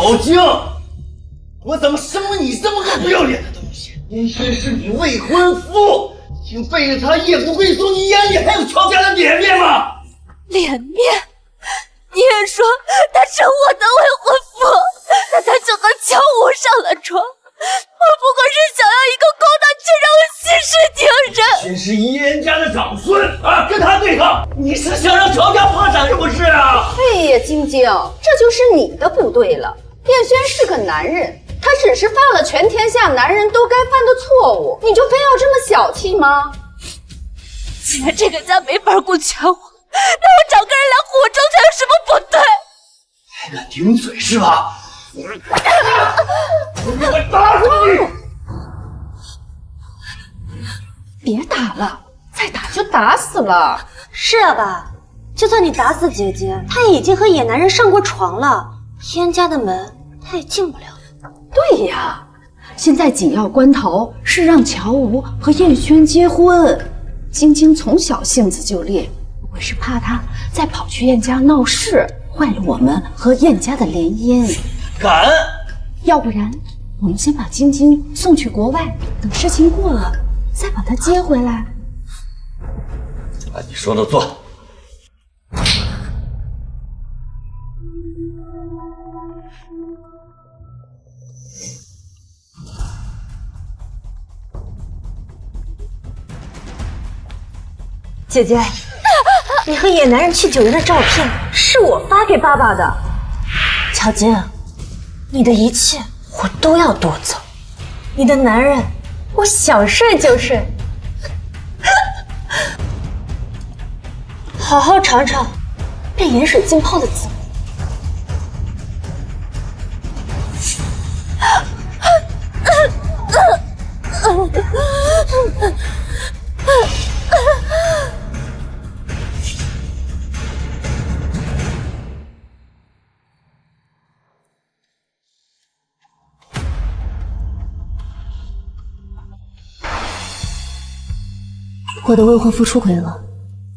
好静！我怎么生了你这么个不要脸的东西？燕轩是你未婚夫，竟背着他夜不归宿，你眼里还有乔家的脸面吗？脸面？你也说他是我的未婚夫，那他就和乔武上了床。我不过是想要一个公道，却让我息事宁人。先是燕家的长孙啊，跟他对抗，你是想让乔家破产是不是啊？哎呀，晶晶，这就是你的不对了。燕轩是个男人，他只是犯了全天下男人都该犯的错误，你就非要这么小气吗？既然这个家没法顾全我，那我找个人来护我周全有什么不对？还敢顶嘴是吧？我打死你！别打了，再打就打死了。是啊爸，就算你打死姐姐，她也已经和野男人上过床了，燕家的门她也进不了。对呀，现在紧要关头是让乔吴和燕轩结婚。晶晶从小性子就烈，我是怕她再跑去燕家闹事，坏了我们和燕家的联姻。敢！要不然我们先把晶晶送去国外，等事情过了再把她接回来。按你说的做。姐姐，你和野男人去酒园的照片是我发给爸爸的。乔晶，你的一切我都要夺走，你的男人我想睡就睡。好好尝尝被盐水浸泡的滋味。我的未婚夫出轨了，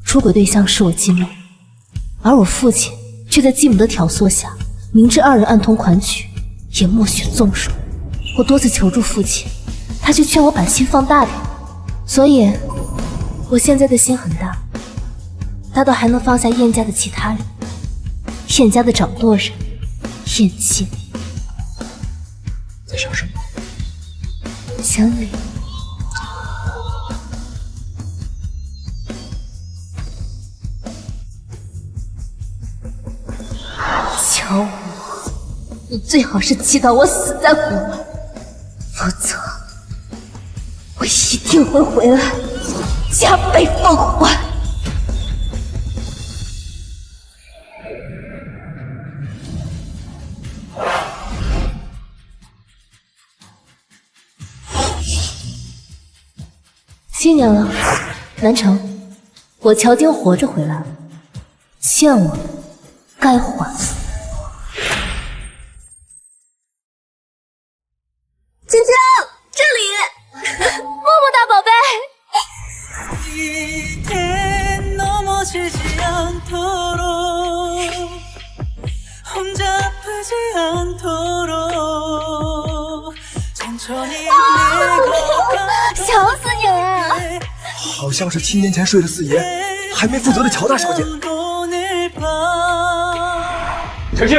出轨对象是我继母，而我父亲却在继母的挑唆下，明知二人暗通款曲，也默许纵容。我多次求助父亲，他却劝我把心放大点，所以我现在的心很大，大到还能放下燕家的其他人，燕家的掌舵人燕青。在想什么？想你。乔武，你最好是祈祷我死在国外，否则我一定会回来加倍奉还。7年了，难成，我乔晶活着回来了，欠我该还。晶晶，这里，么么哒，宝贝。想死你了！好像是7年前睡了四爷，还没负责的乔大小姐。澄清。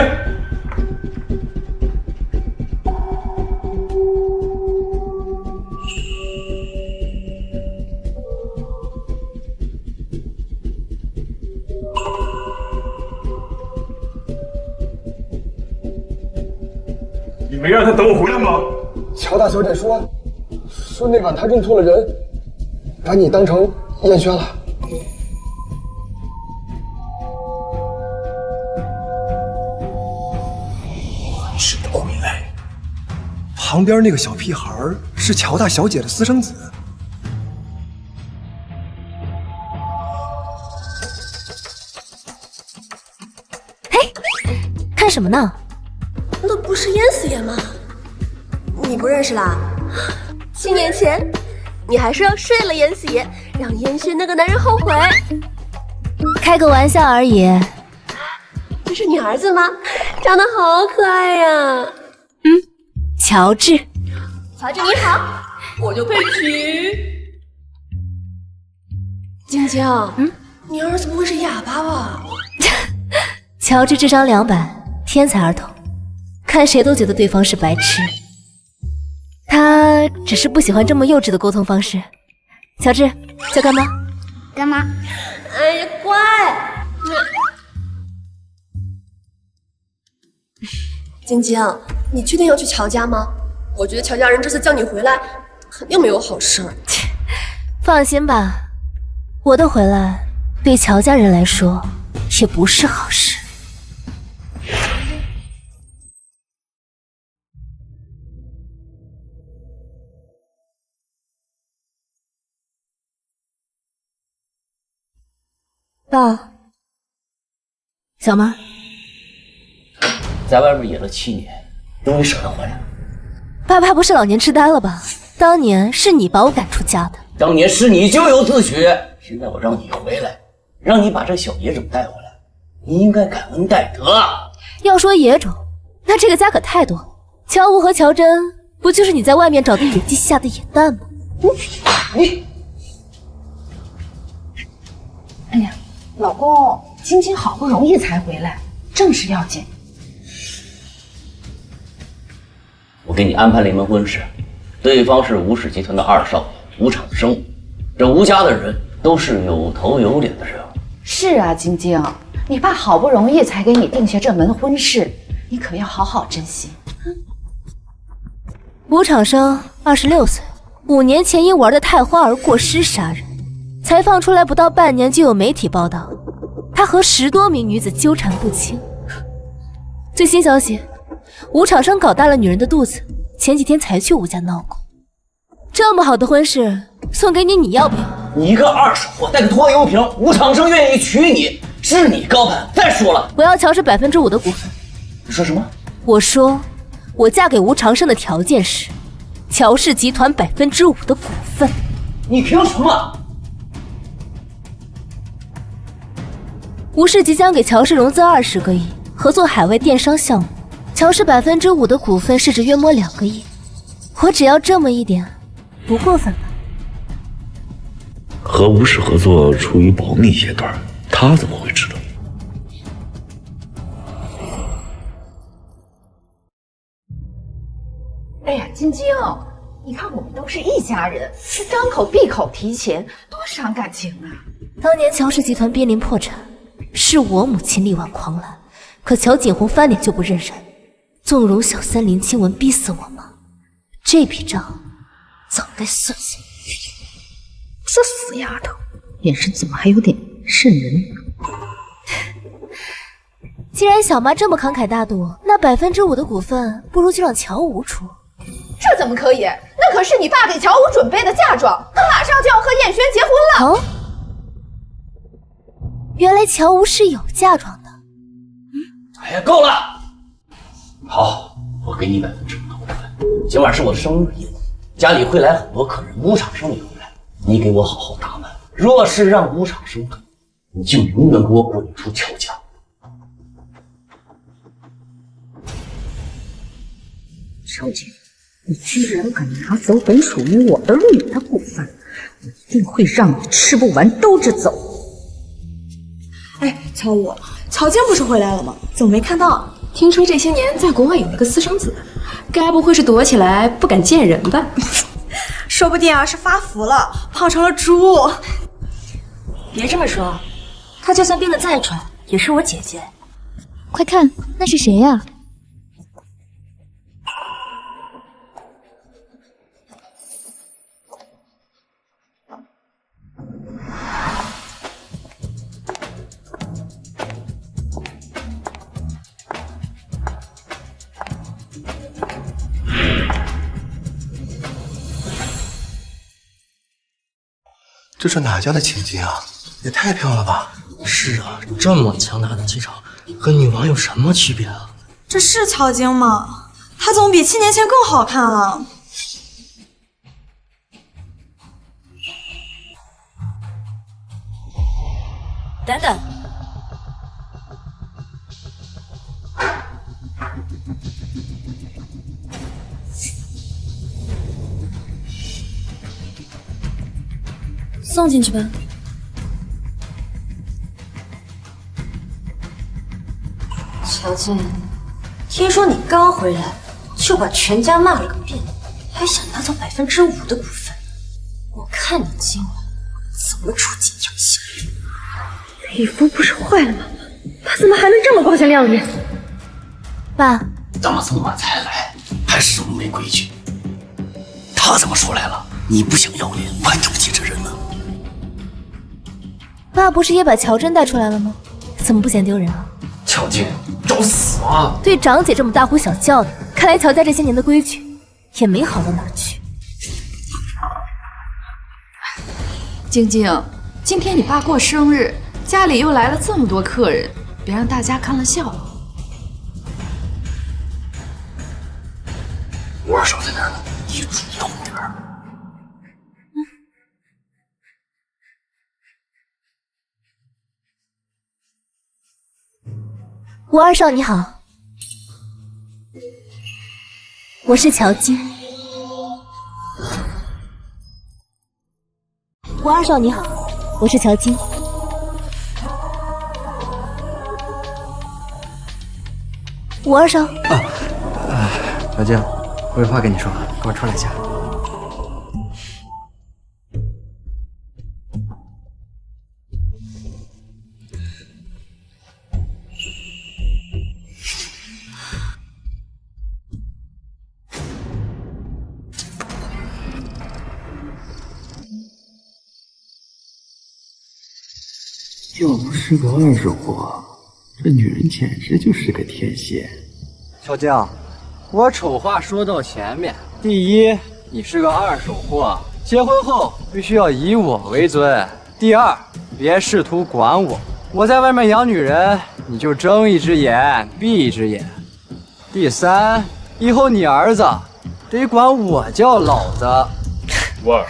你没让他等我回来吗？乔大小姐说那晚她认错了人，把你当成燕轩了。还是得回来。旁边那个小屁孩是乔大小姐的私生子。嘿，看什么呢？那不是淹死爷吗？你不认识啦？7年前，你还说要睡了淹死爷，让烟轩那个男人后悔。开个玩笑而已。是你儿子吗？长得好可爱呀！乔治。乔治你好，我就佩奇。晶晶，你儿子不会是哑巴吧？乔治智商200，天才儿童，看谁都觉得对方是白痴。他只是不喜欢这么幼稚的沟通方式。乔治，叫干妈。干妈，哎呀，乖。晶晶，你确定要去乔家吗？我觉得乔家人这次叫你回来，肯定没有好事儿。放心吧，我的回来对乔家人来说也不是好事。爸，小妹儿，在外面野了7年，终于舍得回来。爸怕不是老年痴呆了吧？当年是你把我赶出家的。当年是你咎由自取，现在我让你回来，让你把这小野种带回来，你应该感恩戴德。要说野种，那这个家可太多了。乔吴和乔真，不就是你在外面找的野鸡下的野蛋吗？你，哎呀，老公，晶晶好不容易才回来，正事要紧。我给你安排了一门婚事，对方是吴氏集团的2少爷吴长生，这吴家的人都是有头有脸的人。是啊，晶晶，你爸好不容易才给你定下这门婚事，你可要好好珍惜。吴长生26岁，5年前因玩的太花而过失杀人，才放出来不到半年就有媒体报道，他和10多名女子纠缠不清。最新消息，吴长生搞大了女人的肚子，前几天才去吴家闹过。这么好的婚事送给你，你要不要？你一个2手货带个拖油瓶，吴长生愿意娶你，是你高攀。再说了，我要乔氏5%的股份。你说什么？我说，我嫁给吴长生的条件是乔氏集团5%的股份。你凭什么？吴氏即将给乔氏融资20个亿，合作海外电商项目。乔氏5%的股份市值约摸2个亿，我只要这么一点，不过分吧？和吴氏合作处于保密阶段，他怎么会知道？哎呀，晶晶，你看我们都是一家人，这张口闭口提钱，多伤感情啊！当年乔氏集团濒临破产，是我母亲力挽狂澜，可乔景洪翻脸就不认人，纵容小三林清文逼死我妈，这笔账早该算清。这死丫头，眼神怎么还有点瘆人？既然小妈这么慷慨大度，那5%的股份不如就让乔吴出。这怎么可以？那可是你爸给乔吴准备的嫁妆，他马上就要和燕轩结婚了。哦，原来乔吴是有嫁妆的。哎呀，够了！好，我给你5%的股份。今晚是我的生日宴，家里会来很多客人，吴长生也会来，你给我好好打扮。若是让吴长生看，你就永远给我滚出乔家。小姐，你居然敢拿走本属于我的绿的股份，我一定会让你吃不完兜着走。哎，乔武，乔健不是回来了吗？怎么没看到？听说这些年在国外有了个私生子，该不会是躲起来不敢见人吧？说不定啊是发福了，胖成了猪。别这么说，她就算变得再蠢，也是我姐姐。快看，那是谁呀？这是哪家的千金啊？也太漂亮了吧！是啊，这么强大的气场，和女王有什么区别啊？这是乔晶吗？她总比7年前更好看了。等等，送进去吧。乔静，听说你刚回来就把全家骂了个遍，还想拿走5%的股份，我看你今晚怎么出锦江县。李夫不是坏了吗？他怎么还能这么光鲜亮丽？爸，怎么这么晚才来，还是这么没规矩？他怎么出来了？你不想要脸，我还对不起这人呢。爸不是也把乔真带出来了吗？怎么不嫌丢人啊？乔静，找死啊！对长姐这么大呼小叫的，看来乔家这些年的规矩也没好到哪儿去。晶晶，今天你爸过生日，家里又来了这么多客人，别让大家看了笑话。我二手在那儿呢，你主动点儿。吴二少你好，我是乔晶。吴二少你好，我是乔晶。吴二少，小静，我有话跟你说，跟我出来一下。要不是个二手货，这女人简直就是个天仙。小静，我丑话说到前面，第一，你是个二手货，结婚后必须要以我为尊；第二，别试图管我，我在外面养女人，你就睁一只眼闭一只眼；第三，以后你儿子得管我叫老子。吴二，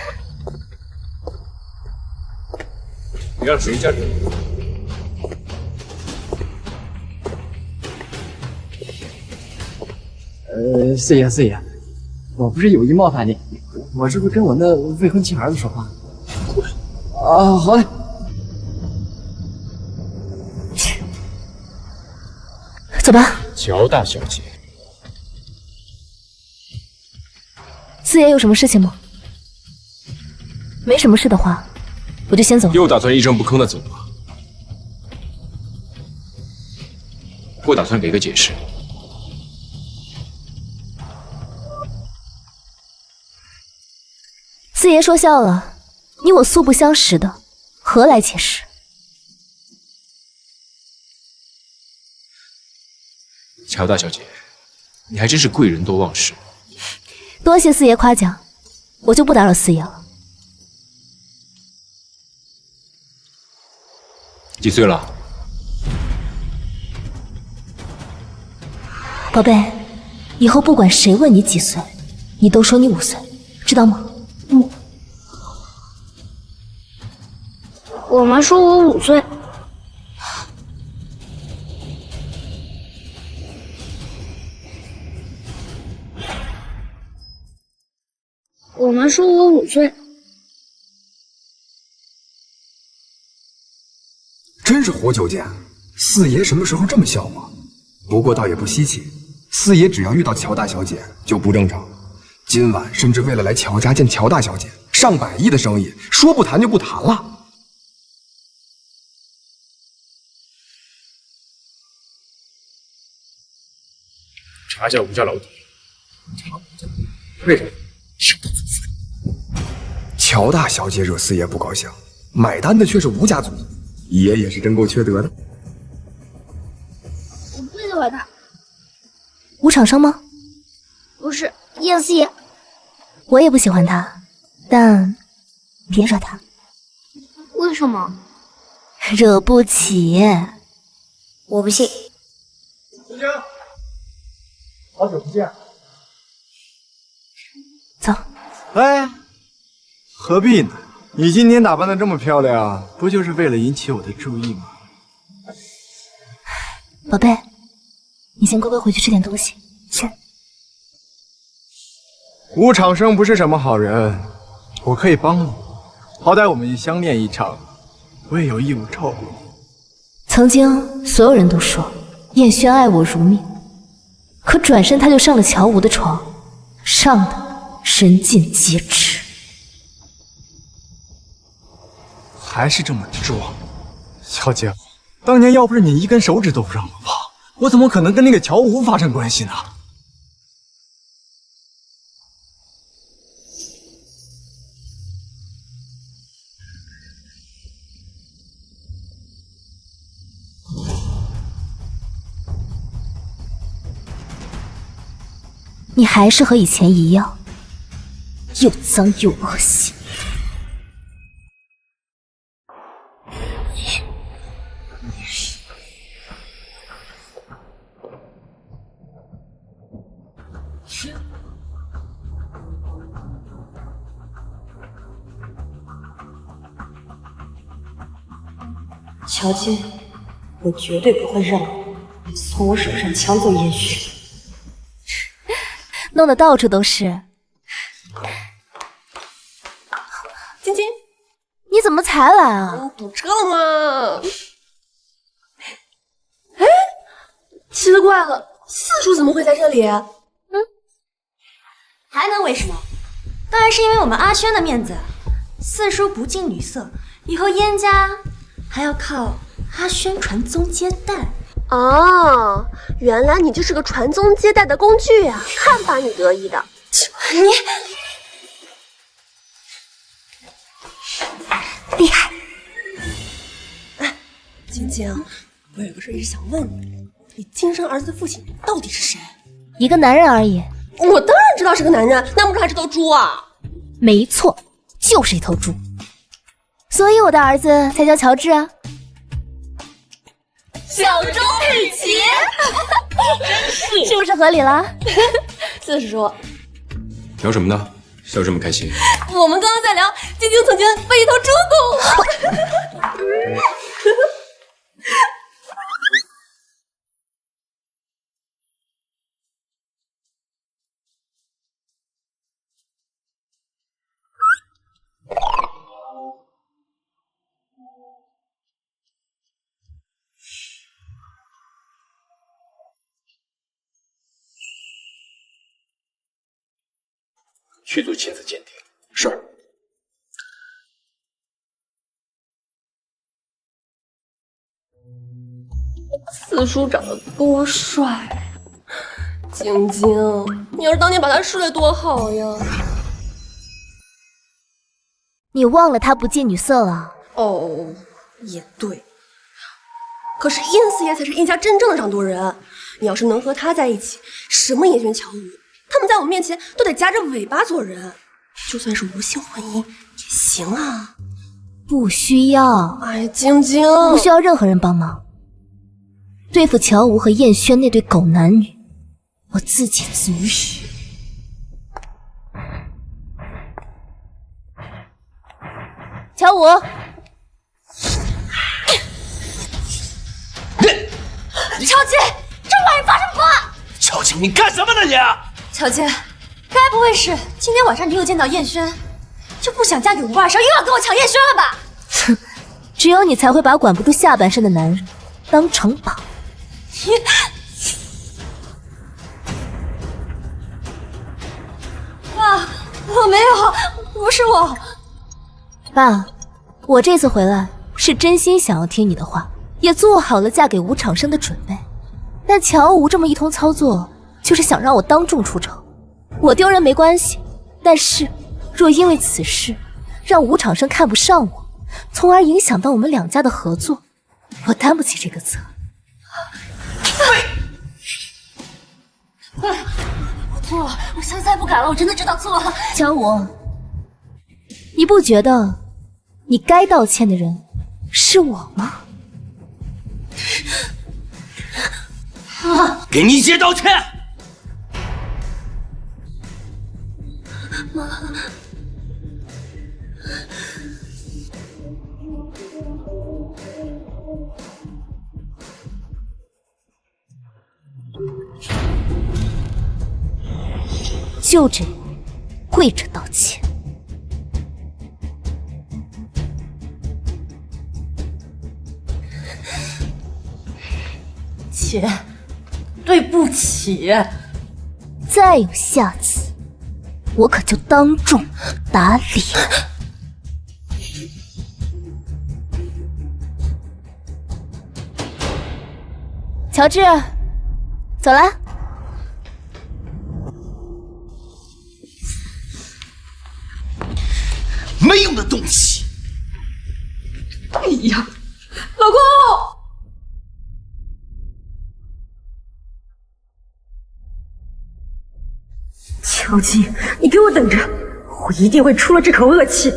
你让谁家人？四爷，我不是有意冒犯你，我这不跟我那未婚妻儿子说话。啊，好嘞。走吧。乔大小姐，四爷有什么事情吗？没什么事的话，我就先走了。又打算一声不吭的走吗？不打算给个解释。四爷说笑了，你我素不相识的，何来解释？乔大小姐，你还真是贵人多忘事。多谢四爷夸奖，我就不打扰四爷了。几岁了？宝贝，以后不管谁问你几岁，你都说你5岁，知道吗？我妈说我5岁。我妈说我5岁。真是活久见，四爷什么时候这么笑话？不过倒也不稀奇，四爷只要遇到乔大小姐就不正常。今晚甚至为了来乔家见乔大小姐，上百亿的生意说不谈就不谈了。查一下吴家老底。为什么？乔大小姐惹四爷不高兴，买单的却是吴家族，爷也是真够缺德的。我不喜欢他。吴厂商吗？不是，燕四爷。我也不喜欢他，但别惹他。为什么？惹不起。我不信。晶晶，好久不见。走。哎，何必呢？你今天打扮的这么漂亮，不就是为了引起我的注意吗？宝贝，你先乖乖回去吃点东西，去。吴长生不是什么好人，我可以帮你，好歹我们也相恋一场，我也有义务照顾你。曾经所有人都说燕轩爱我如命，可转身他就上了乔无的床，上的人尽皆知。还是这么执着，小姐，当年要不是你一根手指都不让我碰，我怎么可能跟那个乔无发生关系呢？你还是和以前一样，又脏又恶心。乔金，我绝对不会让你从我手上抢走燕轩。弄得到处都是。晶晶，你怎么才来啊？堵车了吗？哎，奇了怪了，四叔怎么会在这里？还能为什么？当然是因为我们阿轩的面子。四叔不近女色，以后燕家还要靠阿轩传宗接代。哦，原来你就是个传宗接代的工具呀！看把你得意的！你厉害！哎，晶晶，我有个事一直想问你，你亲生儿子的父亲到底是谁？一个男人而已。我当然知道是个男人，难不成还是头猪啊？没错，就是一头猪。所以我的儿子才叫乔治啊。小猪佩奇，真是不是合理了？四叔，聊什么呢？笑这么开心？我们刚刚在聊晶晶曾经被一头猪拱了。去做亲子鉴定。是。四叔长得多帅，晶晶，你要是当年把他睡了多好呀！你忘了他不近女色了？哦，也对。可是燕四爷才是燕家真正的掌舵人，你要是能和他在一起，什么燕轩乔无，他们在我们面前都得夹着尾巴做人，就算是无性婚姻也行啊。不需要。哎，晶晶，不需要任何人帮忙。对付乔无和燕轩那对狗男女，我自己足矣。乔无，乔姐，这晚上发生什么？乔姐，你干什么呢你？乔姐，该不会是今天晚上你又见到燕轩，就不想嫁给吴二少，又要跟我抢燕轩了吧？哼，只有你才会把管不住下半身的男人当成宝。爸，我没有，不是我。爸，我这次回来是真心想要听你的话，也做好了嫁给吴长生的准备。但乔无这么一通操作，就是想让我当众出丑。我丢人没关系，但是若因为此事让吴长生看不上我，从而影响到我们两家的合作，我担不起这个责。我错了，我下次再不敢了，我真的知道错了。乔无，你不觉得你该道歉的人是我吗？给你姐道歉！妈，就这样，跪着道歉。姐，对不起。再有下次，我可就当众打脸。乔治，走啦。没用的东西！哎呀，老公！乔金，你给我等着，我一定会出了这口恶气。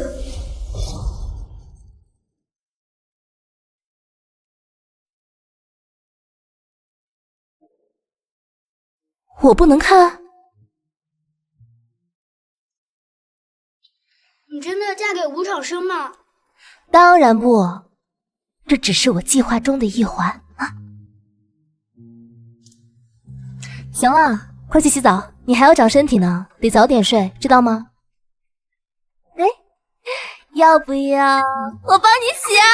我不能看？你真的要嫁给吴长生吗？当然不，这只是我计划中的一环啊。行了，快去洗澡，你还要长身体呢，得早点睡，知道吗？哎，要不要我帮你洗啊？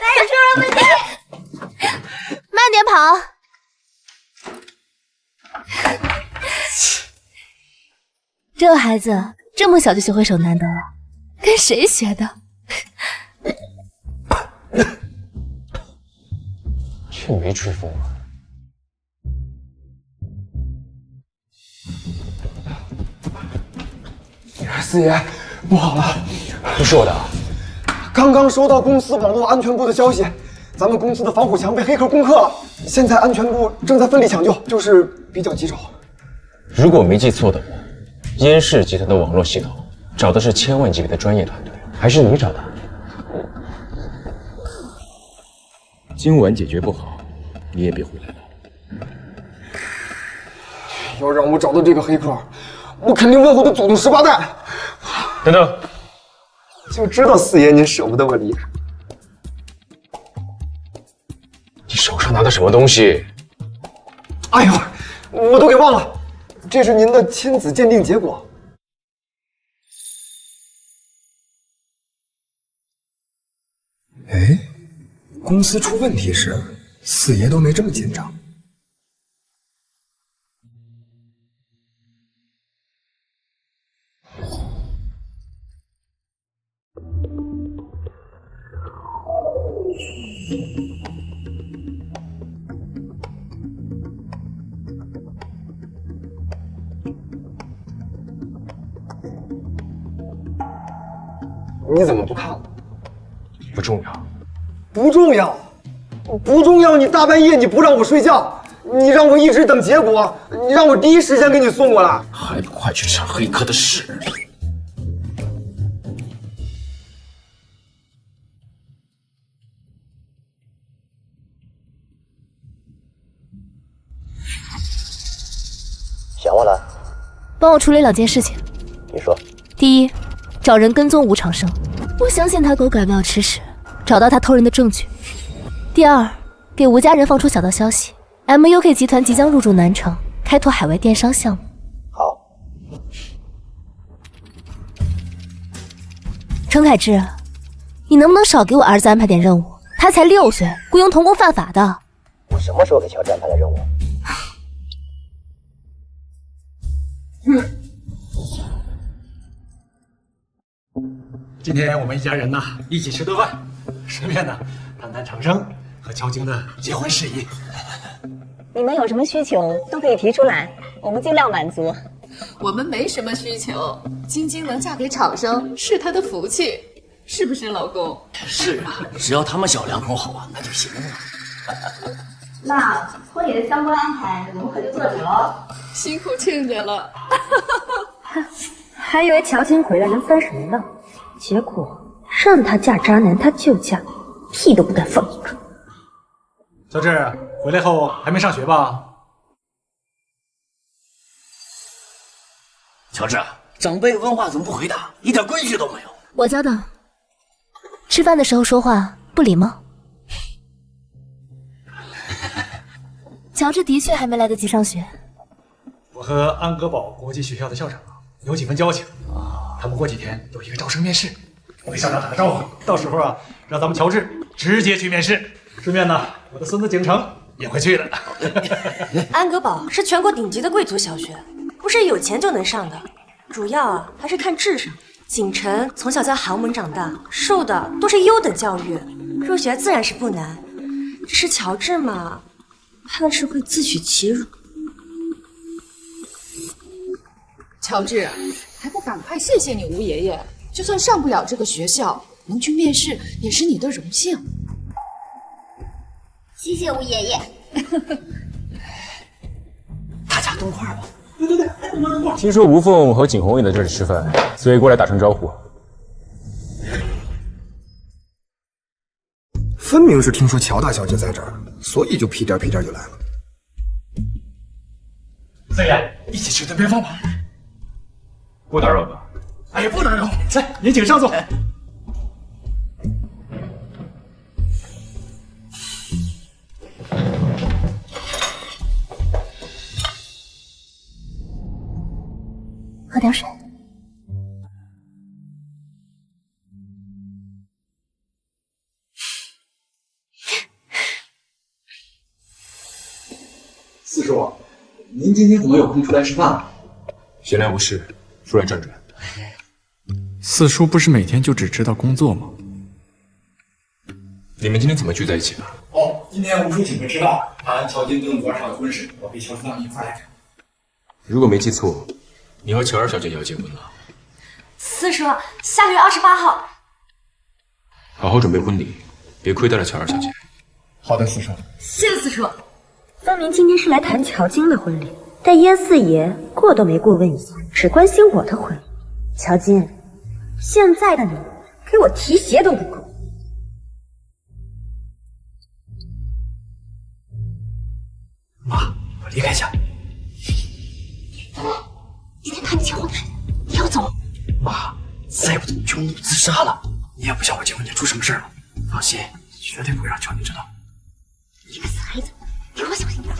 来，出门慢点跑。这孩子这么小就学会手难得了，跟谁学的？却没吹风啊！四爷，不好了！不是我的，刚刚收到公司网络安全部的消息，咱们公司的防火墙被黑客攻克了，现在安全部正在奋力抢救，就是比较棘手。如果我没记错的话，燕氏集团的网络系统找的是千万级别的专业团队，还是你找的？今晚解决不好，你也别回来了。要让我找到这个黑客，我肯定问候他祖宗18代。等等，就知道四爷您舍不得我离开。你手上拿的什么东西？哎呦，我都给忘了，这是您的亲子鉴定结果。哎，公司出问题时，四爷都没这么紧张。你怎么不看了？不重要，不重要，不重要！你大半夜你不让我睡觉，你让我一直等结果，你让我第一时间给你送过来，还不快去查黑客的事！想我了？帮我处理2件事情。你说。第一，找人跟踪吴长生，我相信他狗改不了吃屎，找到他偷人的证据。第二，给吴家人放出小道消息 ，MUK 集团即将入驻南城，开拓海外电商项目。好。程凯志，你能不能少给我儿子安排点任务？他才6岁，雇佣童工犯法的。我什么时候给乔治安排了任务？今天我们一家人呢一起吃顿饭，顺便呢谈谈长生和乔晶的结婚事宜。你们有什么需求都可以提出来，我们尽量满足。我们没什么需求，晶晶能嫁给长生是她的福气，是不是老公？是啊，只要他们小两口好啊，那就行了。那婚礼的相关安排我们可就做主了。辛苦亲家了。还以为乔晶回来能翻什么呢，结果让她嫁渣男她就嫁，屁都不敢放一个。乔治回来后还没上学吧？乔治，长辈问话怎么不回答？一点规矩都没有。我教的。吃饭的时候说话不礼貌。乔治的确还没来得及上学。我和安格堡国际学校的校长有几分交情，他们过几天有一个招生面试，我给校长打个招呼，到时候啊，让咱们乔治直接去面试，顺便呢，我的孙子景城也会去的。安格堡是全国顶级的贵族小学，不是有钱就能上的，主要啊还是看智商。景晨从小在豪门长大，受的都是优等教育，入学自然是不难。只是乔治嘛，怕是会自取其辱。乔治，还不赶快谢谢你吴爷爷！就算上不了这个学校，能去面试也是你的荣幸。谢谢吴爷爷。大家动块吧。对，听说吴凤和景洪也在这里吃饭，所以过来打声招呼。分明是听说乔大小姐在这儿，所以就屁颠屁颠就来了。四爷，一起去顿边坊吧。不打扰吧？哎呀，不打扰。来，您请上座。喝点水。四叔，您今天怎么有空出来吃饭？闲来无事，出来转转。四叔不是每天就只知道工作吗？你们今天怎么聚在一起了？哦，今天吴叔请客吃饭，谈乔金跟罗少的婚事，我陪乔三一块来看。如果没记错，你和乔二小姐也要结婚了。四叔，下个月28号。好好准备婚礼，别亏待了乔二小姐。好的，四叔。谢谢四叔。分明今天是来谈乔金的婚礼，但燕四爷过都没过问一下，只关心我的婚礼。乔金，现在的你给我提鞋都不够。妈，我离开一下。今天谈你结婚的事情，你要走？妈，再不走就弄自杀了。你也不想我结婚前出什么事了。放心，绝对不会让乔宁知道。你个死孩子，给我小心点！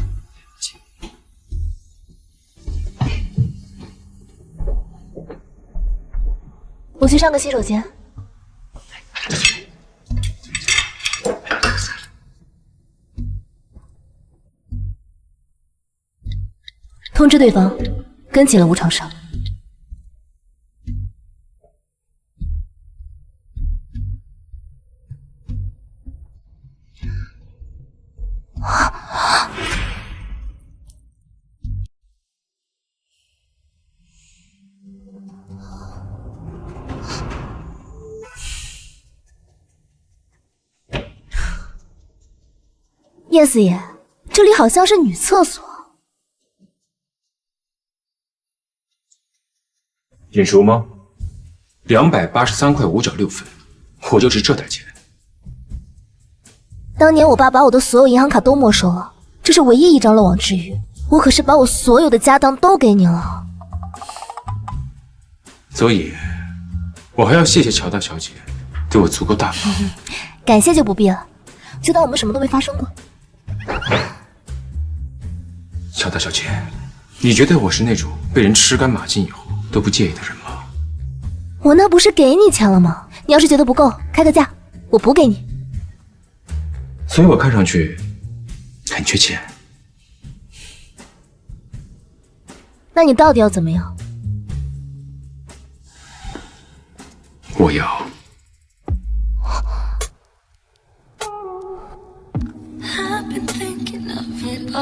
我去上个洗手间。通知对方，跟紧了吴长胜。叶四爷，这里好像是女厕所。眼熟吗？283块5角6分，我就值这点钱。当年我爸把我的所有银行卡都没收了，这是唯一一张漏网之鱼。我可是把我所有的家当都给你了。所以，我还要谢谢乔大小姐对我足够大方。感谢就不必了，就当我们什么都没发生过。乔大小姐，你觉得我是那种被人吃干抹净以后都不介意的人吗？我那不是给你钱了吗？你要是觉得不够，开个价，我补给你。所以我看上去很缺钱。那你到底要怎么样？我要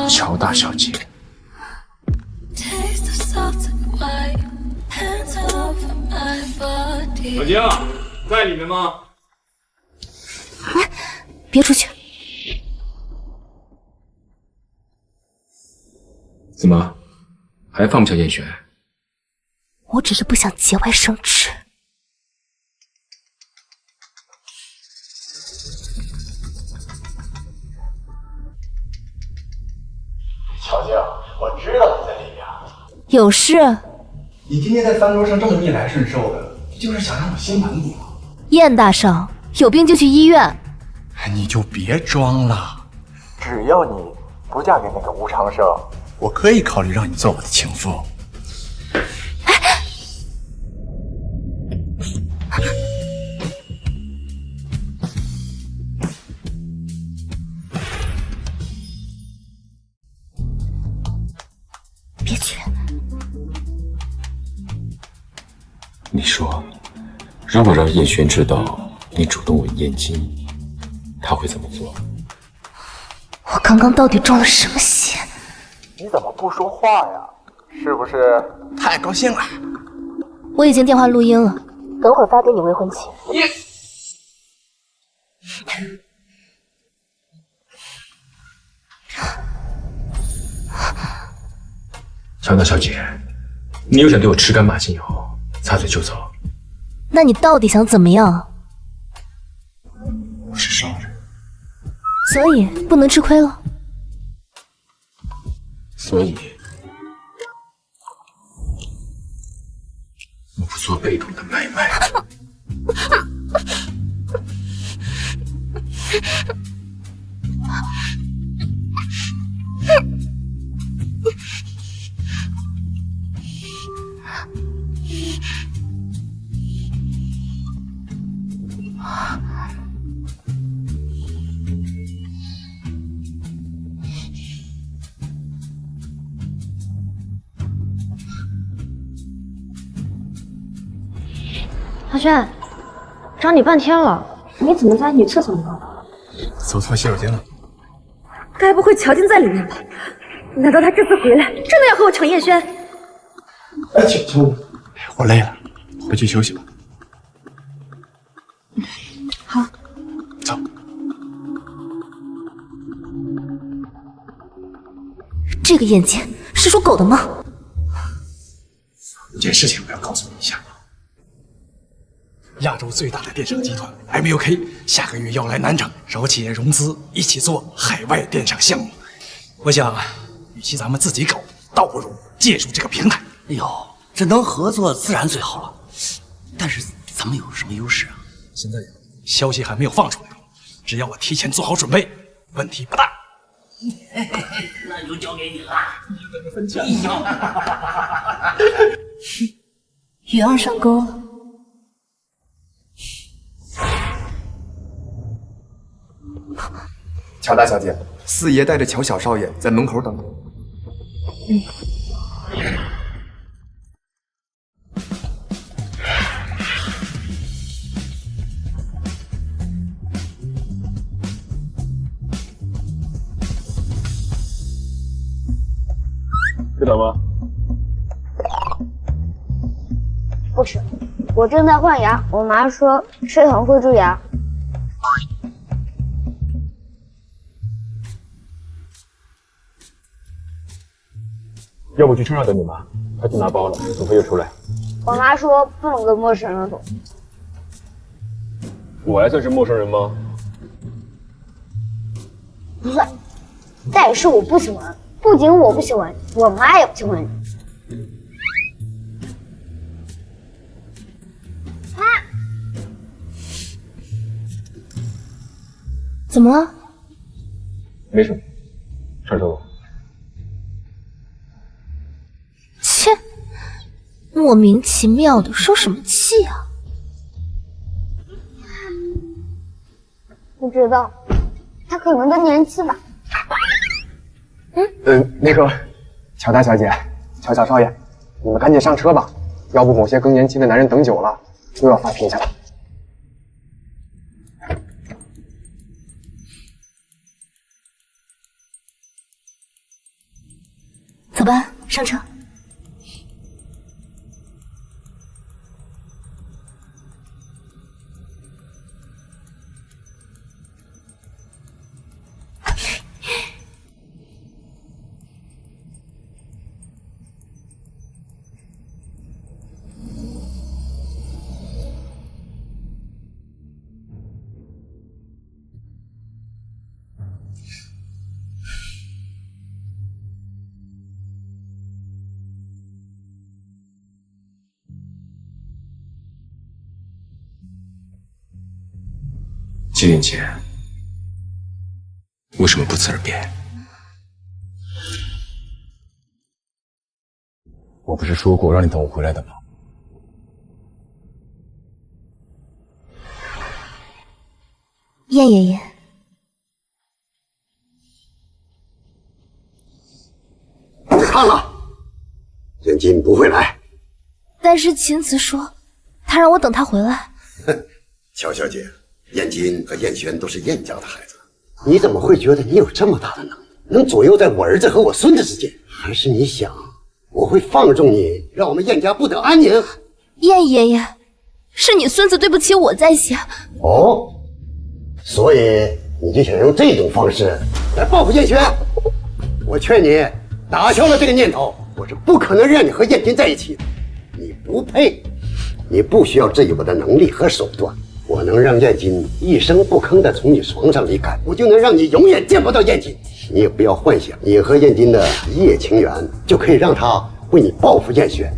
乔大小姐。小晶，在里面吗？别出去！怎么，还放不下燕璇？我只是不想节外生枝。乔晶，我知道你在里边。有事？你今天在饭桌上这么逆来顺受的，就是想让我心疼你吗？燕大少，有病就去医院。你就别装了，只要你不嫁给那个吴长生，我可以考虑让你做我的情妇。别去。你说，如果让叶轩知道你主动吻燕京，他会怎么做？我刚刚到底中了什么邪？你怎么不说话呀？是不是太高兴了？我已经电话录音了，等会儿发给你未婚妻。乔大小姐，你又想对我吃干抹净以后擦嘴就走？那你到底想怎么样？我是商人，所以不能吃亏了。所以我不做被动的买卖。阿轩，找你半天了，你怎么在女厕所里头？走错洗手间了。该不会乔静在里面吧？难道他这次回来真的要和我抢叶轩？我累了，回去休息吧。好，走。这个眼睛是属狗的吗？有件事情我要告诉你一下。亚洲最大的电商集团 MUK 下个月要来南城找企业融资，一起做海外电商项目。我想，与其咱们自己搞，倒不如借助这个平台。哎呦，这能合作自然最好了。但是咱们有什么优势啊？现在消息还没有放出来，只要我提前做好准备，问题不大。那就交给你了。分钱。鱼儿上钩了。乔大小姐，四爷带着乔小少爷在门口等你。知道吗？不吃，我正在换牙，我妈说吃糖会蛀牙。要不去车上等你吧，他去拿包了，等会又出来。我妈说不能跟陌生人走。我还算是陌生人吗？不算，但是我不喜欢，不仅我不喜欢，我妈也不喜欢你。怎么了？没什么，上车吧。切，莫名其妙的生什么气啊？不知道，他可能更年期吧。那个，乔大小姐，乔小少爷，你们赶紧上车吧，要不某些更年期的男人等久了又要发脾气了。走吧，上车。几年前为什么不辞而别？我不是说过让你等我回来的吗？燕爷爷，看了，燕京不会来。但是秦慈说，他让我等他回来。乔小姐，燕京和燕轩都是燕家的孩子，你怎么会觉得你有这么大的能力，能左右在我儿子和我孙子之间？还是你想我会放纵你，让我们燕家不得安宁？燕爷爷，是你孙子对不起我在先。哦，所以你就想用这种方式来报复燕轩？我劝你打消了这个念头，我是不可能让你和燕京在一起的。你不配，你不需要质疑我的能力和手段。我能让燕京一声不吭地从你床上离开，我就能让你永远见不到燕京。你也不要幻想你和燕京的一夜情缘就可以让他为你报复燕轩。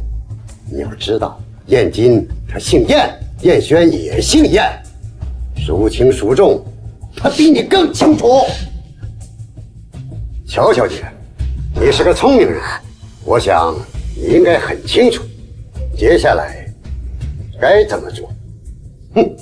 你要知道，燕京他姓燕，燕轩也姓燕，孰轻孰重，他比你更清楚。乔小姐，你是个聪明人，我想你应该很清楚接下来该怎么做。哼。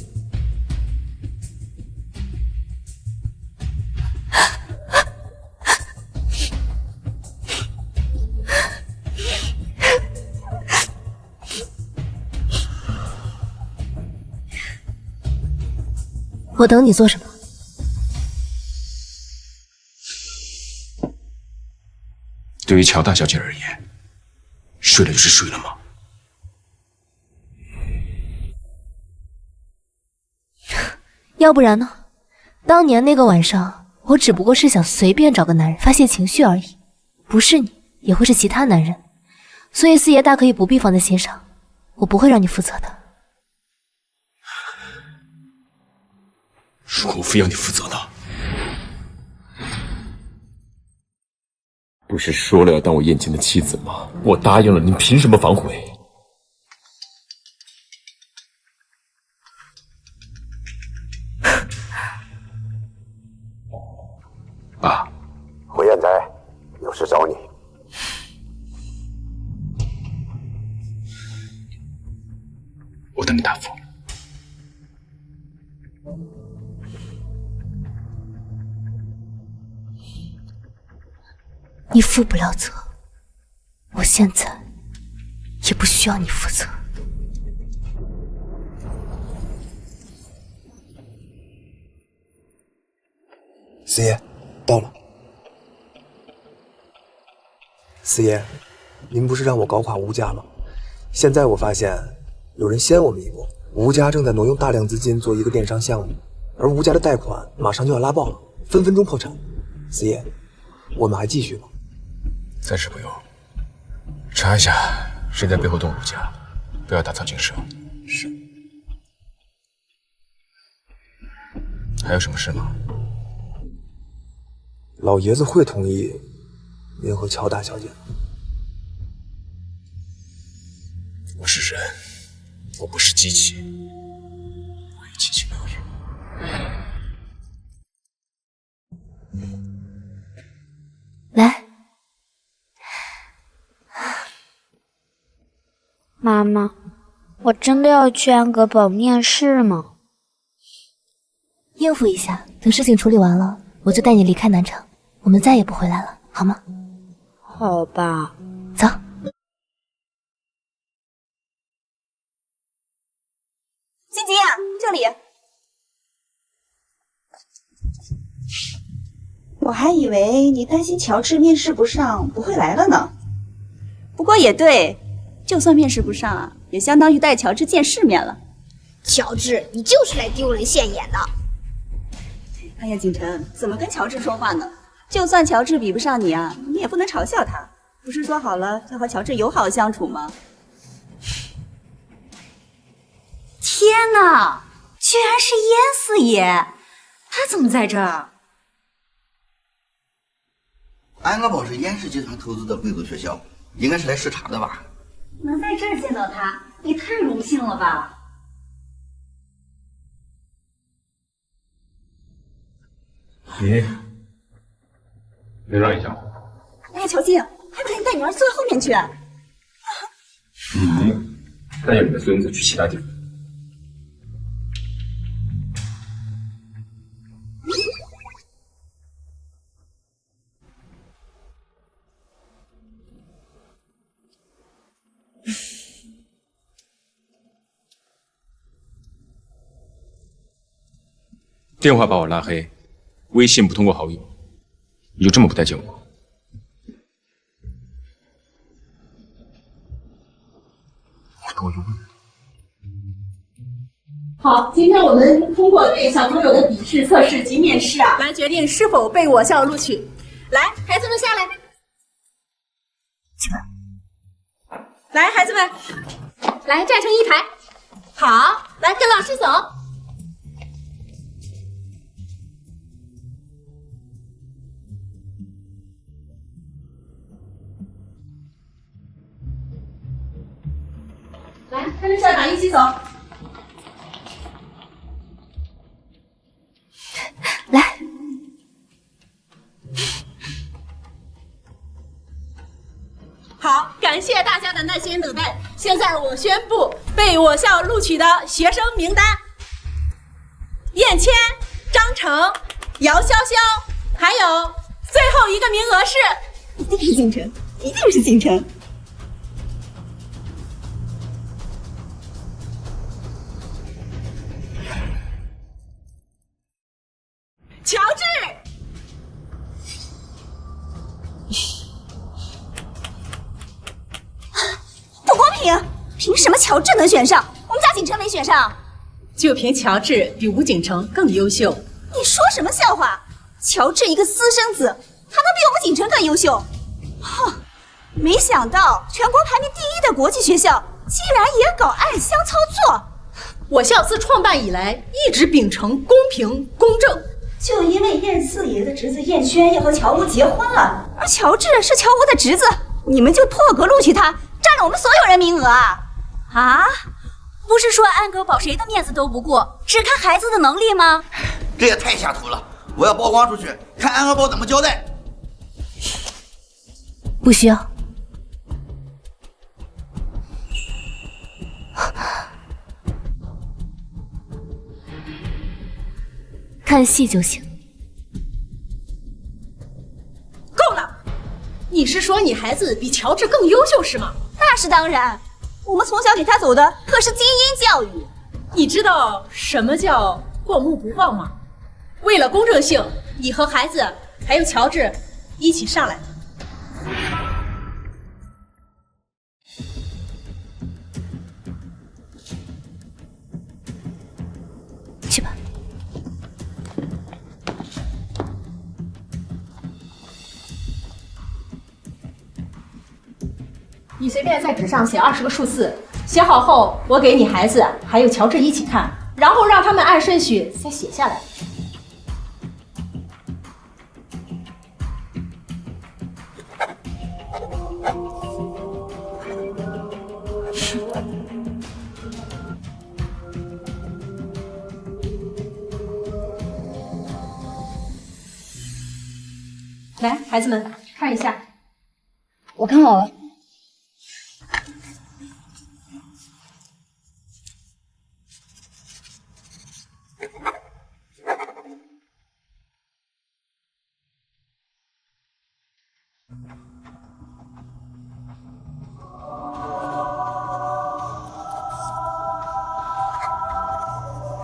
我等你做什么？对于乔大小姐而言，睡了就是睡了吗？要不然呢？当年那个晚上，我只不过是想随便找个男人发泄情绪而已，不是你，也会是其他男人，所以四爷大可以不必放在心上，我不会让你负责的。如果我非要你负责呢？不是说了要当我燕京的妻子吗？我答应了，你凭什么反悔？爸，胡彦哉有事找你。我等你答复。你负不了责，我现在也不需要你负责。四爷，到了。四爷，您不是让我搞垮吴家吗？现在我发现有人先我们一步，吴家正在挪用大量资金做一个电商项目，而吴家的贷款马上就要拉爆了，分分钟破产。四爷，我们还继续吗？暂时不用，查一下谁在背后动吴家，不要打草惊蛇。是。还有什么事吗？老爷子会同意您和乔大小姐？我是人，我不是机器，我与机器没有缘。来，妈妈，我真的要去安阁堡面试吗？应付一下，等事情处理完了，我就带你离开南城，我们再也不回来了，好吗？好吧。走。欣吉，这里。我还以为你担心乔治面试不上不会来了呢。不过也对，就算面试不上啊，也相当于带乔治见世面了。乔治，你就是来丢人现眼的。哎呀，景晨，怎么跟乔治说话呢？就算乔治比不上你啊，你也不能嘲笑他。不是说好了要和乔治友好相处吗？天哪，居然是燕四爷，他怎么在这儿？安阁堡是燕氏集团投资的贵族学校，应该是来视察的吧？能在这儿见到他，也太荣幸了吧！你让一下我。哎呀，乔静，还不是你带女儿坐在后面去？带着你的孙子去其他地方。电话把我拉黑，微信不通过好友，你就这么不待见我？我多余。好，今天我们通过对小朋友的笔试、测试及面试来决定是否被我校录取。来，孩子们下来。来，孩子们，来站成一排。好，来跟老师走。来，跟着校长一起走。来，好，感谢大家的耐心等待。现在我宣布被我校录取的学生名单：燕谦、张成、姚潇潇，还有最后一个名额是，一定是景晨，一定是景晨。乔治。不公平！凭什么乔治能选上，我们家景晨没选上？就凭乔治比吴景成更优秀。你说什么笑话？乔治一个私生子，他能比我们景晨更优秀？哼！没想到全国排名第1的国际学校，竟然也搞暗箱操作。我校自创办以来，一直秉承公平公正。就因为燕四爷的侄子燕轩要和乔吴结婚了，而乔治是乔吴的侄子，你们就破格录取他，占了我们所有人名额啊！啊？不是说安格堡谁的面子都不顾，只看孩子的能力吗？这也太下头了！我要曝光出去，看安和堡怎么交代。不需要。看戏就行。够了！你是说你孩子比乔治更优秀是吗？那是当然，我们从小给他走的可是精英教育。你知道什么叫过目不忘吗？为了公正性，你和孩子还有乔治一起上来。去吧。你随便在纸上写20个数字，写好后我给你孩子还有乔治一起看，然后让他们按顺序再写下来。来，孩子们看一下。我看好了。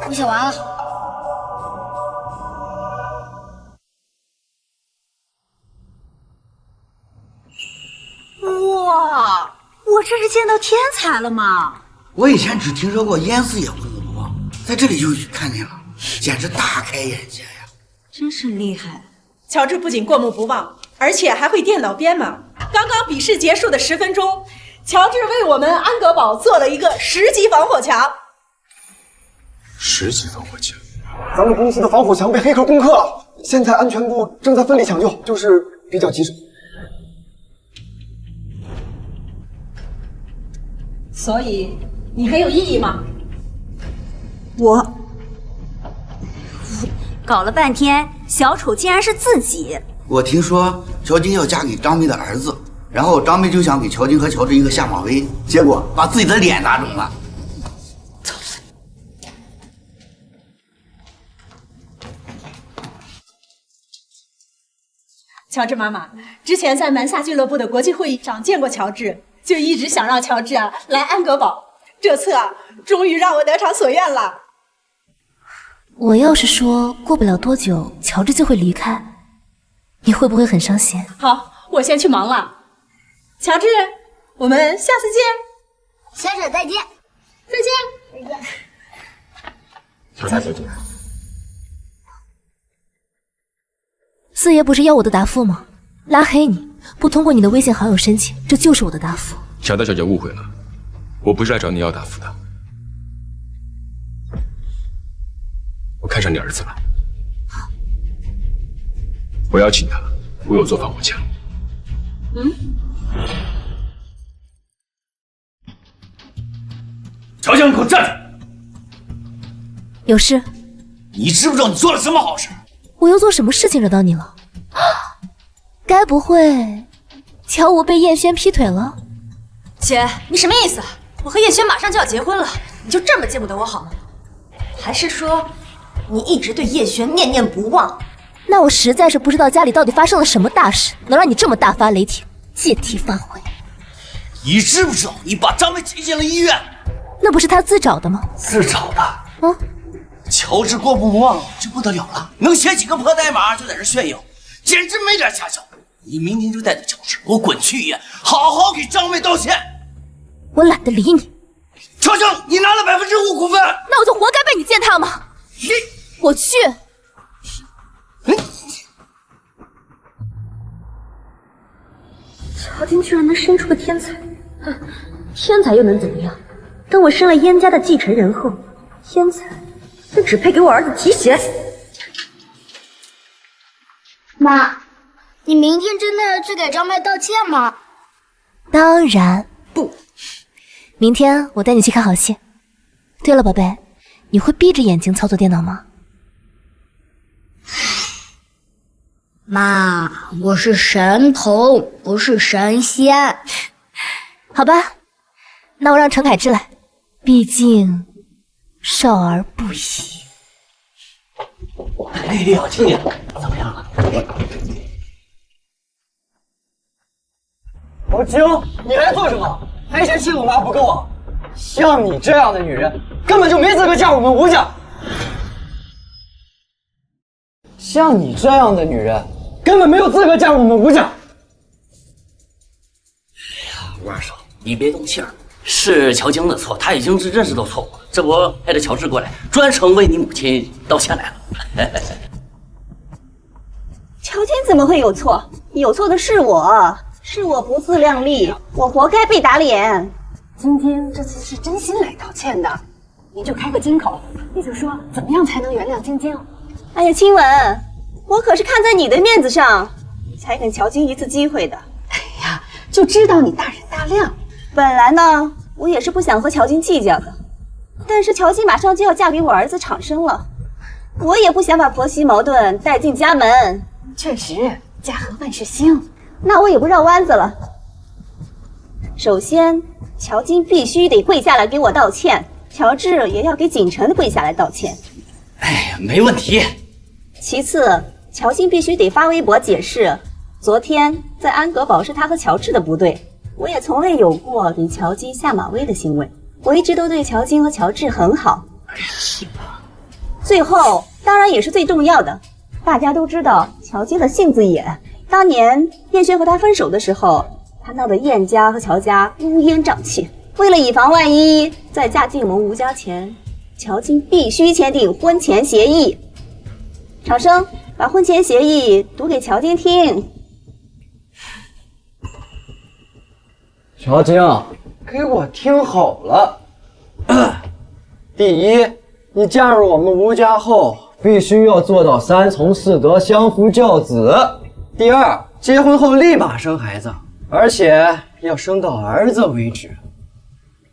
我写完了。哇，我这是见到天才了吗？我以前只听说过燕四爷过目不忘，在这里就看见了，简直大开眼界呀！真是厉害。乔治不仅过目不忘，而且还会电脑编码。刚刚笔试结束的10分钟，乔治为我们安格堡做了一个10级防火墙。10级防火墙？咱们公司的防火墙被黑客攻克了，现在安全部正在奋力抢救，就是比较棘手。所以你很有意义吗？我搞了半天，小丑竟然是自己。我听说乔晶要嫁给张梅的儿子，然后张梅就想给乔晶和乔治一个下马威，结果把自己的脸打肿了。乔治妈妈之前在南下俱乐部的国际会议上见过乔治，就一直想让乔治来安格堡。这次终于让我得偿所愿了。我要是说过不了多久乔治就会离开，你会不会很伤心？好，我先去忙了。乔治，我们下次见。小雪再见。再见。再见。乔大小姐，四爷不是要我的答复吗？拉黑你，不通过你的微信好友申请，这就是我的答复。乔大小姐误会了，我不是来找你要答复的。我看上你儿子了，我邀请他为我做防火墙。乔江，给我站住！有事？你知不知道你做了什么好事？我又做什么事情惹到你了？该不会乔武被燕轩劈腿了？姐，你什么意思？我和燕轩马上就要结婚了，你就这么见不得我好吗？还是说你一直对燕轩念念不忘？那我实在是不知道家里到底发生了什么大事，能让你这么大发雷霆，借题发挥。你知不知道你把张梅推进了医院？那不是他自找的吗？自找的。乔治过目不忘就不得了了，能写几个破代码就在这炫耀，简直没点家教。你明天就带着乔治给我滚去医院，好好给张梅道歉。我懒得理你。乔江，你拿了5%股份，那我就活该被你践踏吗？我去。乔金居然能生出个天才，天才又能怎么样？等我生了燕家的继承人后，天才就只配给我儿子提鞋。妈，你明天真的要去给张妹道歉吗？当然不，明天我带你去看好戏。对了，宝贝，你会闭着眼睛操作电脑吗？妈，我是神童，不是神仙。好吧，那我让陈凯之来，毕竟少儿不宜。哎呀，青年怎么样了？我惊，你来做什么？还嫌弃我妈不够啊？像你这样的女人，根本就没资格嫁我们吴家。像你这样的女人，根本没有资格嫁我们吴家。哎呀，吴二少，你别动气儿，是乔晶的错，他已经认识到错误了。这不派着乔治过来，专程为你母亲道歉来了。乔晶怎么会有错？有错的是我，是我不自量力，我活该被打脸。晶晶这次是真心来道歉的，你就开个金口，你就说怎么样才能原谅晶晶。哎呀，亲文，我可是看在你的面子上，才给乔晶一次机会的。哎呀，就知道你大人大量。本来呢，我也是不想和乔晶计较的，但是乔晶马上就要嫁给我儿子长生了，我也不想把婆媳矛盾带进家门。确实，家和万事兴。那我也不绕弯子了。首先，乔晶必须得跪下来给我道歉，乔治也要给景晨跪下来道歉。哎呀，没问题。其次，乔晶必须得发微博解释，昨天在安格堡是他和乔治的不对，我也从未有过给乔晶下马威的行为，我一直都对乔晶和乔治很好。最后，当然也是最重要的，大家都知道乔晶的性子野，当年燕轩和他分手的时候，他闹得燕家和乔家乌烟瘴气。为了以防万一，在嫁进我们吴家前，乔晶必须签订婚前协议。长生，把婚前协议读给乔晶听。乔晶，给我听好了。第一，你嫁入我们吴家后，必须要做到3从4德，相夫教子。第二，结婚后立马生孩子，而且要生到儿子为止。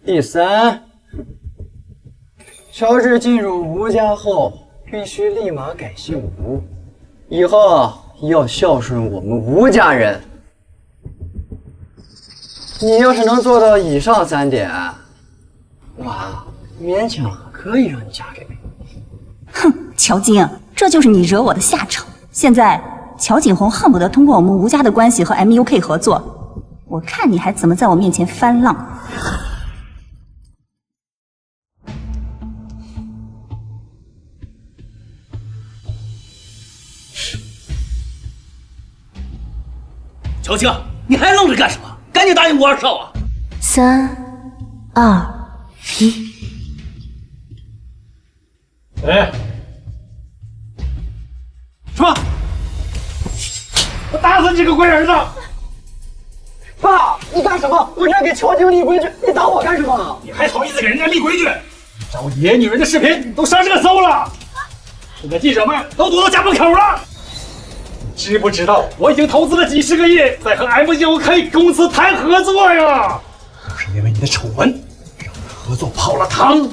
第三，乔治进入吴家后，必须立马改姓吴，以后要孝顺我们吴家人。你要是能做到以上3点，我勉强可以让你嫁给我。哼，乔晶，这就是你惹我的下场。现在乔景洪恨不得通过我们吴家的关系和 MUK 合作，我看你还怎么在我面前翻浪。乔青，你还愣着干什么？赶紧答应吴二少啊！3、2、1。哎，什么？我打死你个龟儿子！爸，你干什么？我这给乔青立规矩，你打我干什么？你还好意思给人家立规矩？找野女人的视频都上热搜了，现在记者们都堵到家门口了。知不知道我已经投资了几10个亿，在和 MUK 公司谈合作呀？就是因为你的丑闻，让合作泡了汤。你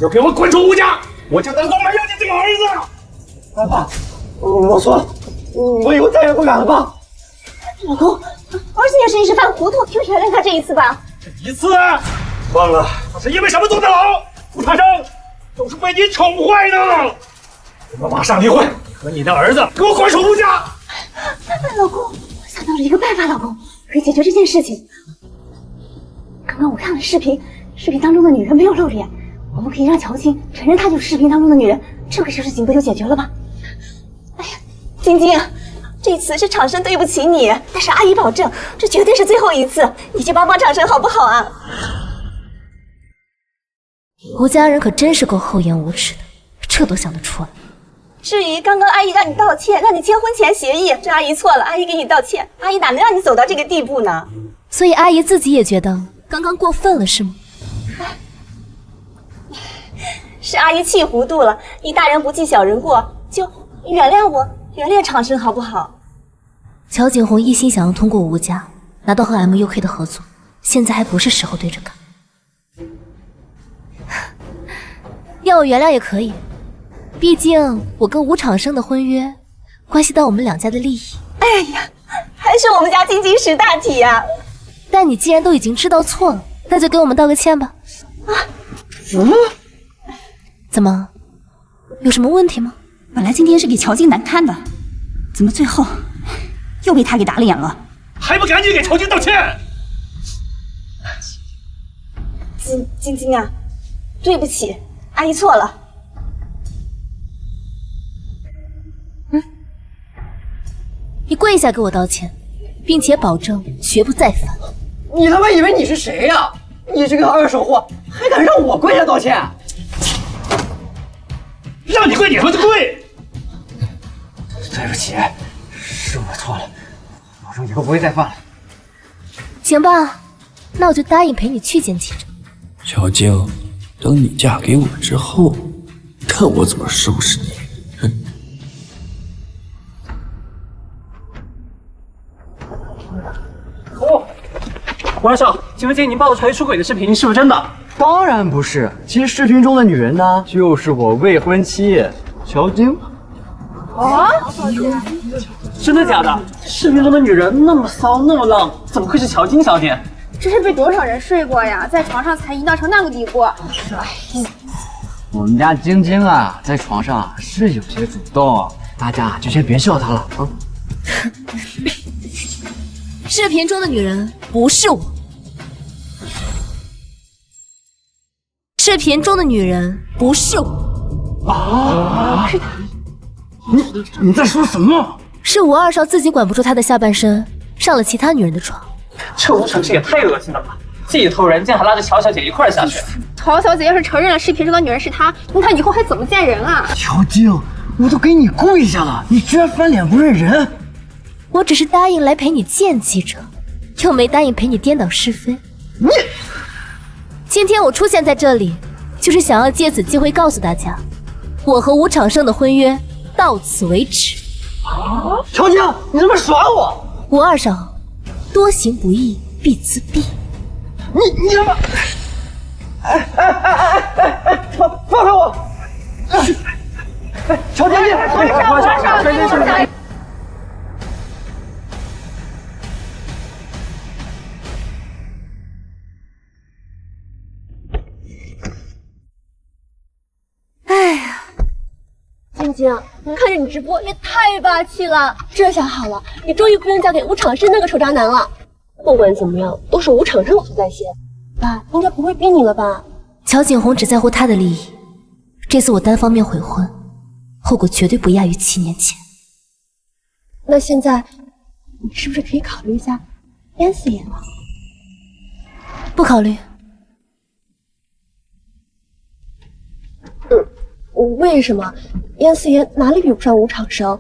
要给我滚出吴家，我就当做没有你这个儿子。爸，我错了，我以后再也不敢了，爸。老公，儿子也是一时犯糊涂，就原谅他这一次吧。这一次，忘了他是因为什么坐的牢？吴长生都是被你宠坏的。我们马上离婚，你和你的儿子给我滚出吴家！老公，我想到了一个办法，老公可以解决这件事情。刚刚我看了视频，视频当中的女人没有露脸，我们可以让乔青承认她就是视频当中的女人，这个事情不就解决了吗？哎呀，晶晶，这次是长生对不起你，但是阿姨保证，这绝对是最后一次，你去帮帮长生好不好啊？吴家人可真是够厚颜无耻的，这都想得出来。至于刚刚阿姨让你道歉，让你签婚前协议，这阿姨错了，阿姨给你道歉，阿姨哪能让你走到这个地步呢？所以阿姨自己也觉得刚刚过分了，是吗？是阿姨气糊涂了，你大人不计小人过，就原谅我，原谅长生好不好？乔景洪一心想要通过吴家拿到和 MUK 的合作，现在还不是时候对着干。要我原谅也可以，毕竟我跟吴长生的婚约关系到我们2家的利益。哎呀，还是我们家晶晶识大体呀！但你既然都已经知道错了，那就给我们道个歉吧。怎么？有什么问题吗？本来今天是给乔晶难堪的，怎么最后又被他给打脸了？还不赶紧给乔晶道歉！晶晶啊，对不起，阿姨错了。你跪下给我道歉，并且保证绝不再犯。你他妈以为你是谁呀？你这个二手货，还敢让我跪下道歉？让你跪你他妈就跪！对不起，是我错了，保证以后不会再犯了。行吧，那我就答应陪你去见记者。乔晶，等你嫁给我之后，看我怎么收拾你！哼！吴二少，请问您爆的乔伊出轨的视频是不是真的？当然不是，其实视频中的女人呢，就是我未婚妻乔晶。啊？真的假的？视频中的女人那么骚那么浪，怎么会是乔晶小姐？这是被多少人睡过呀？在床上才淫荡成那个地步。我们家晶晶啊，在床上是有些主动，大家就先别笑她了啊。视频中的女人不是我，视频中的女人不是我啊！你在说什么？是吴二少自己管不住他的下半身，上了其他女人的床。这吴成志也太恶心了吧！自己偷人，竟还拉着乔小姐一块下去。乔小姐要是承认了视频中的女人是她，那她以后还怎么见人啊？乔晶，我都给你跪下了，你居然翻脸不认人！我只是答应来陪你见记者，又没答应陪你颠倒是非。你，今天我出现在这里，就是想要借此机会告诉大家，我和吴长胜的婚约到此为止。啊！乔晶，你他妈耍我！吴二少，多行不义必自毙。你他妈！放开我！乔晶，你！哎呀，晶晶，看着你直播也太霸气了！这下好了，你终于不用嫁给吴长胜那个臭渣男了。不管怎么样，都是吴长胜走在先。爸，应该不会逼你了吧？乔景洪只在乎他的利益，这次我单方面悔婚，后果绝对不亚于7年前。那现在你是不是可以考虑一下燕四爷了？不考虑。为什么？燕四爷哪里比不上吴长生？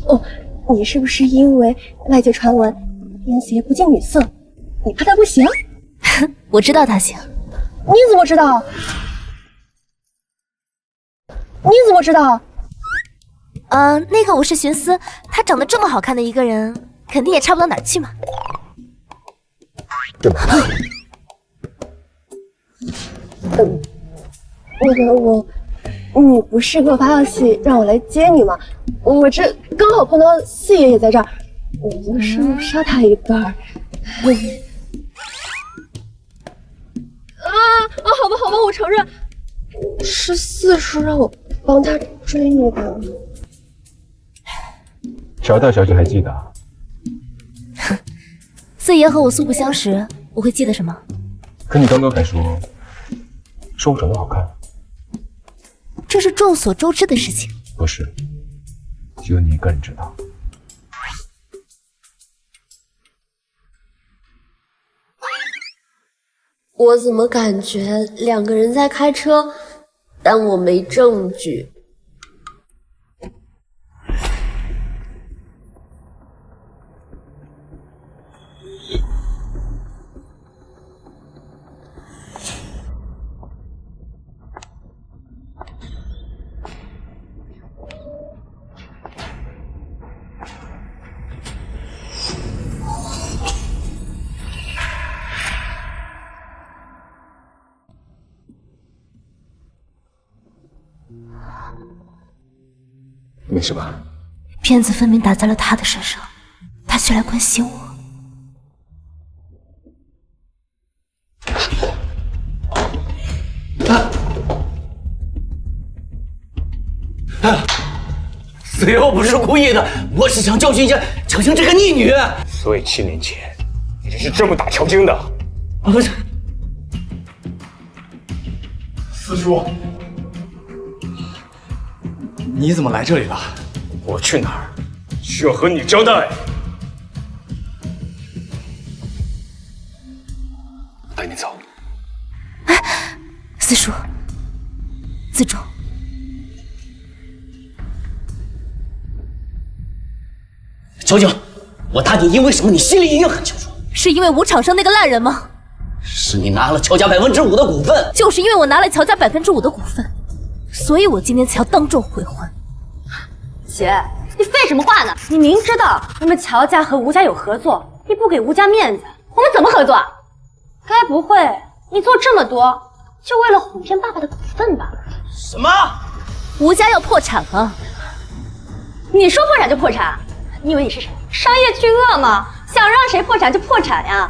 哦，你是不是因为外界传闻燕四爷不近女色，你怕他不行？我知道他行。你怎么知道？你怎么知道？那个我是寻思，他长得这么好看的一个人，肯定也差不到哪儿去嘛。那个你不是给我发消息让我来接你吗？我这刚好碰到四爷也在这儿，我就是杀他一段儿。好吧，我承认，是四叔让我帮他追你的。乔大小姐还记得？四爷和我素不相识，我会记得什么？可你刚刚还说我长得好看。这是众所周知的事情。不是，只有你一个人知道。我怎么感觉两个人在开车，但我没证据。没事吧？骗子分明打在了他的身上，他却来关心我。四爷，我不是故意的，我是想教训一下乔晶这个逆女。所以7年前你就是这么打乔晶的？不是，四叔，你怎么来这里了？我去哪儿需要和你交代。带你走。四叔，自重。乔晶，我打你因为什么？你心里一定很清楚。是因为吴长生那个烂人吗？是你拿了乔家5%的股份。就是因为我拿了乔家5%的股份，所以我今天才要当众悔婚。姐，你废什么话呢？你明知道你们乔家和吴家有合作，你不给吴家面子，我们怎么合作？该不会你做这么多，就为了哄骗爸爸的股份吧？什么？吴家要破产了？你说破产就破产？你以为你是谁？商业巨鳄吗？想让谁破产就破产呀？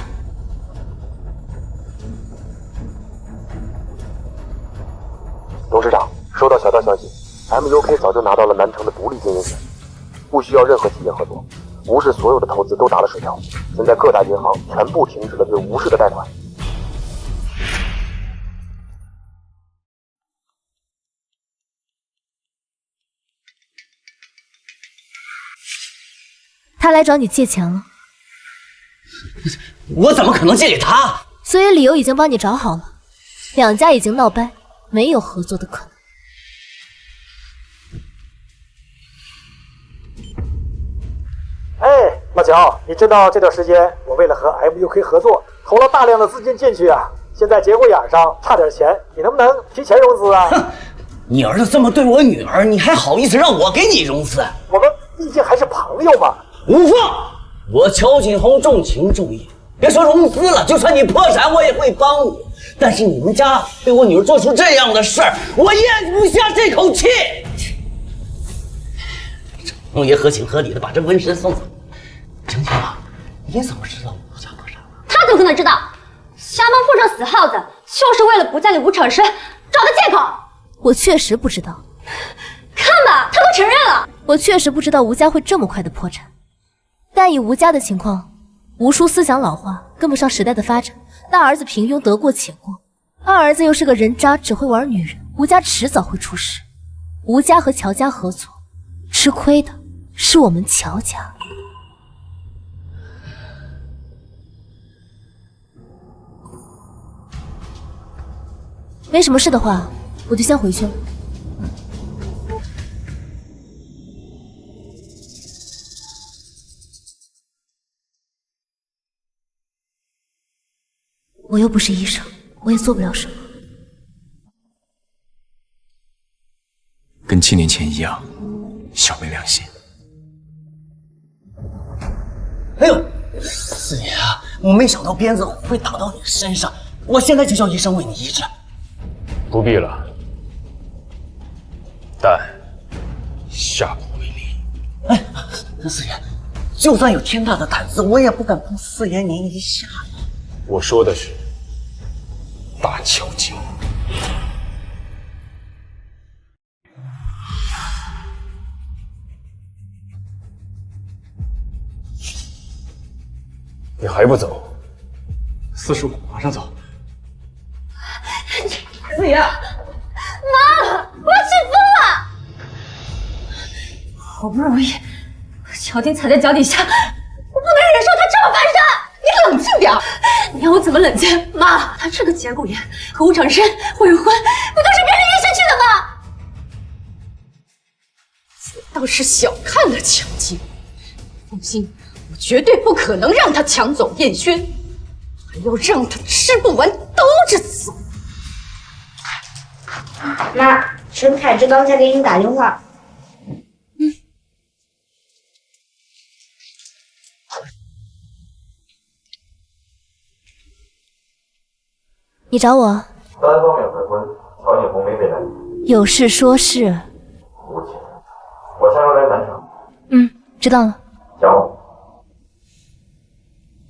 董事长，收到小道消息 ，MUK 早就拿到了南城的独立经营权，不需要任何企业合作。吴氏所有的投资都打了水漂，现在各大银行全部停止了对吴氏的贷款。他来找你借钱了。我怎么可能借给他？所以理由已经帮你找好了，两家已经闹掰，没有合作的可能。哎，老乔，你知道这段时间我为了和 MUK 合作，投了大量的资金进去啊，现在节骨眼上差点钱，你能不能提前融资啊？你儿子这么对我女儿，你还好意思让我给你融资？我们毕竟还是朋友嘛。无缝，我乔锦宏重情重义，别说融资了，就算你破产，我也会帮你。但是你们家对我女儿做出这样的事儿，我咽不下这口气。程爷合情合理的把这瘟神送走。晴晴啊，你怎么知道吴家破产了？他怎么可能知道？瞎帮附上死耗子，就是为了不嫁给吴长生找的借口。我确实不知道。看吧，他都承认了。我确实不知道吴家会这么快的破产。但以吴家的情况，吴叔思想老化，跟不上时代的发展。大儿子平庸得过且过，二儿子又是个人渣，只会玩女人，吴家迟早会出事。吴家和乔家合作，吃亏的是我们乔家。没什么事的话，我就先回去了。我又不是医生，我也做不了什么。跟7年前一样，小没良心。哎呦，四爷啊，我没想到鞭子会打到你身上，我现在就叫医生为你医治。不必了，但下不为例。哎，四爷，就算有天大的胆子，我也不敢碰四爷您一下。我说的是大乔经。你还不走？45，马上走。四爷，妈，我要气疯了！好不容易把乔晶踩在脚底下，我不能忍受他这么翻身。你冷静点，你让我怎么冷静？妈，他这个节骨眼和吴长生未婚，不都是别人约下去的吗？倒是小看了乔晶，放心，我绝对不可能让他抢走燕轩，还要让他吃不完兜着走。妈，陈凯志刚才给你打电话。你找我？单方面未婚，乔景红没被拦截。有事说事。无情，我下周来南城。知道了。想我？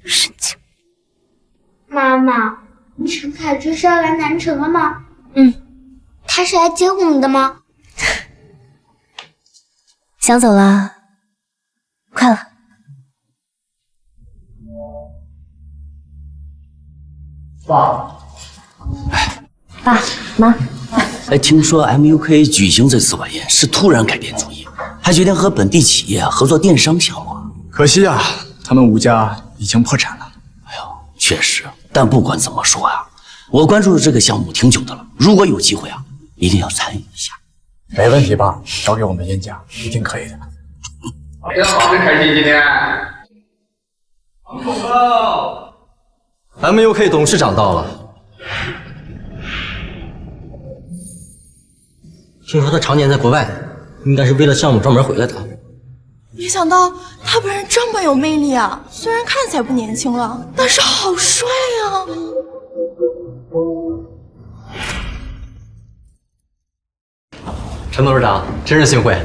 神经。妈妈，陈凯志是要来南城了吗？他是来接我们的吗？想走了？快了。爸妈，听说 MUK 举行这次晚宴是突然改变主意，还决定和本地企业合作电商项目。可惜啊，他们吴家已经破产了。确实，但不管怎么说啊，我关注这个项目挺久的了，如果有机会啊，一定要参与一下。没问题，爸，交给我们燕家一定可以的。真好，真开心今天。报告 ，MUK 董事长到了。听说他常年在国外，应该是为了项目专门回来的。没想到他本人这么有魅力啊！虽然看起来不年轻了，但是好帅啊！陈董事长，真是幸会。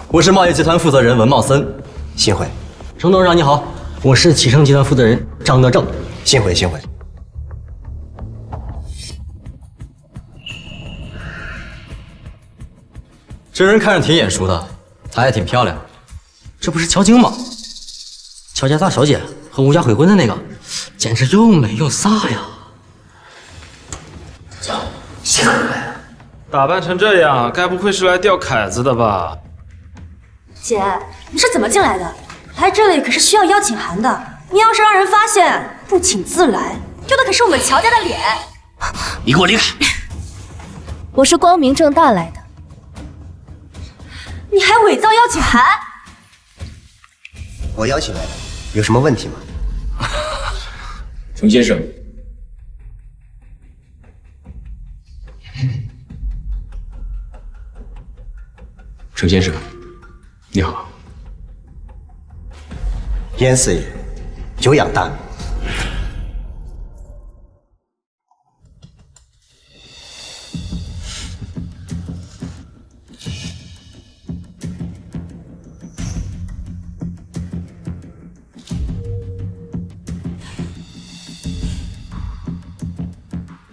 我是贸易集团负责人文茂森，幸会。陈董事长你好，我是启盛集团负责人张德正，幸会幸会。这人看着挺眼熟的，她还挺漂亮。这不是乔晶吗？乔家大小姐和吴家悔婚的那个，简直又美又飒呀！打扮成这样，该不会是来钓凯子的吧？姐，你是怎么进来的？来这里可是需要邀请函的，你要是让人发现，不请自来，丢的可是我们乔家的脸。你给我离开！我是光明正大来的。你还伪造邀请函？我邀请来的，有什么问题吗？程先生，程先生，你好。燕四爷，久仰大名。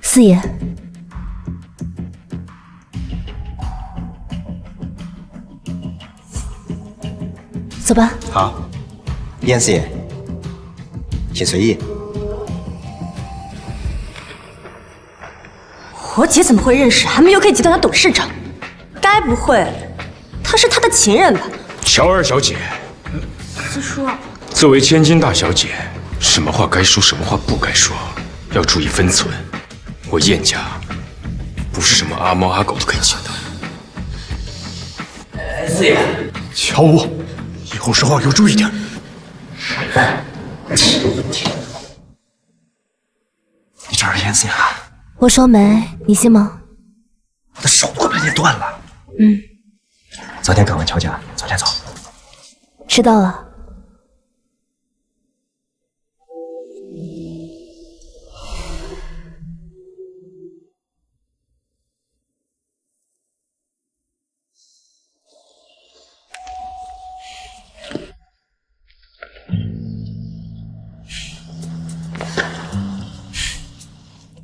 四爷，走吧。好，燕四爷，请随意。我姐怎么会认识MUK集团的董事长？该不会她是他的情人吧？乔二小姐，四叔，作为千金大小姐，什么话该说，什么话不该说，要注意分寸。我燕家不是什么阿猫阿狗都可以见的。四爷，乔武，以后说话给我注意点。你这耳炎怎样？我说没，你信吗？我的手都快被捏断了。嗯，早点赶回乔家，早点走。知道了。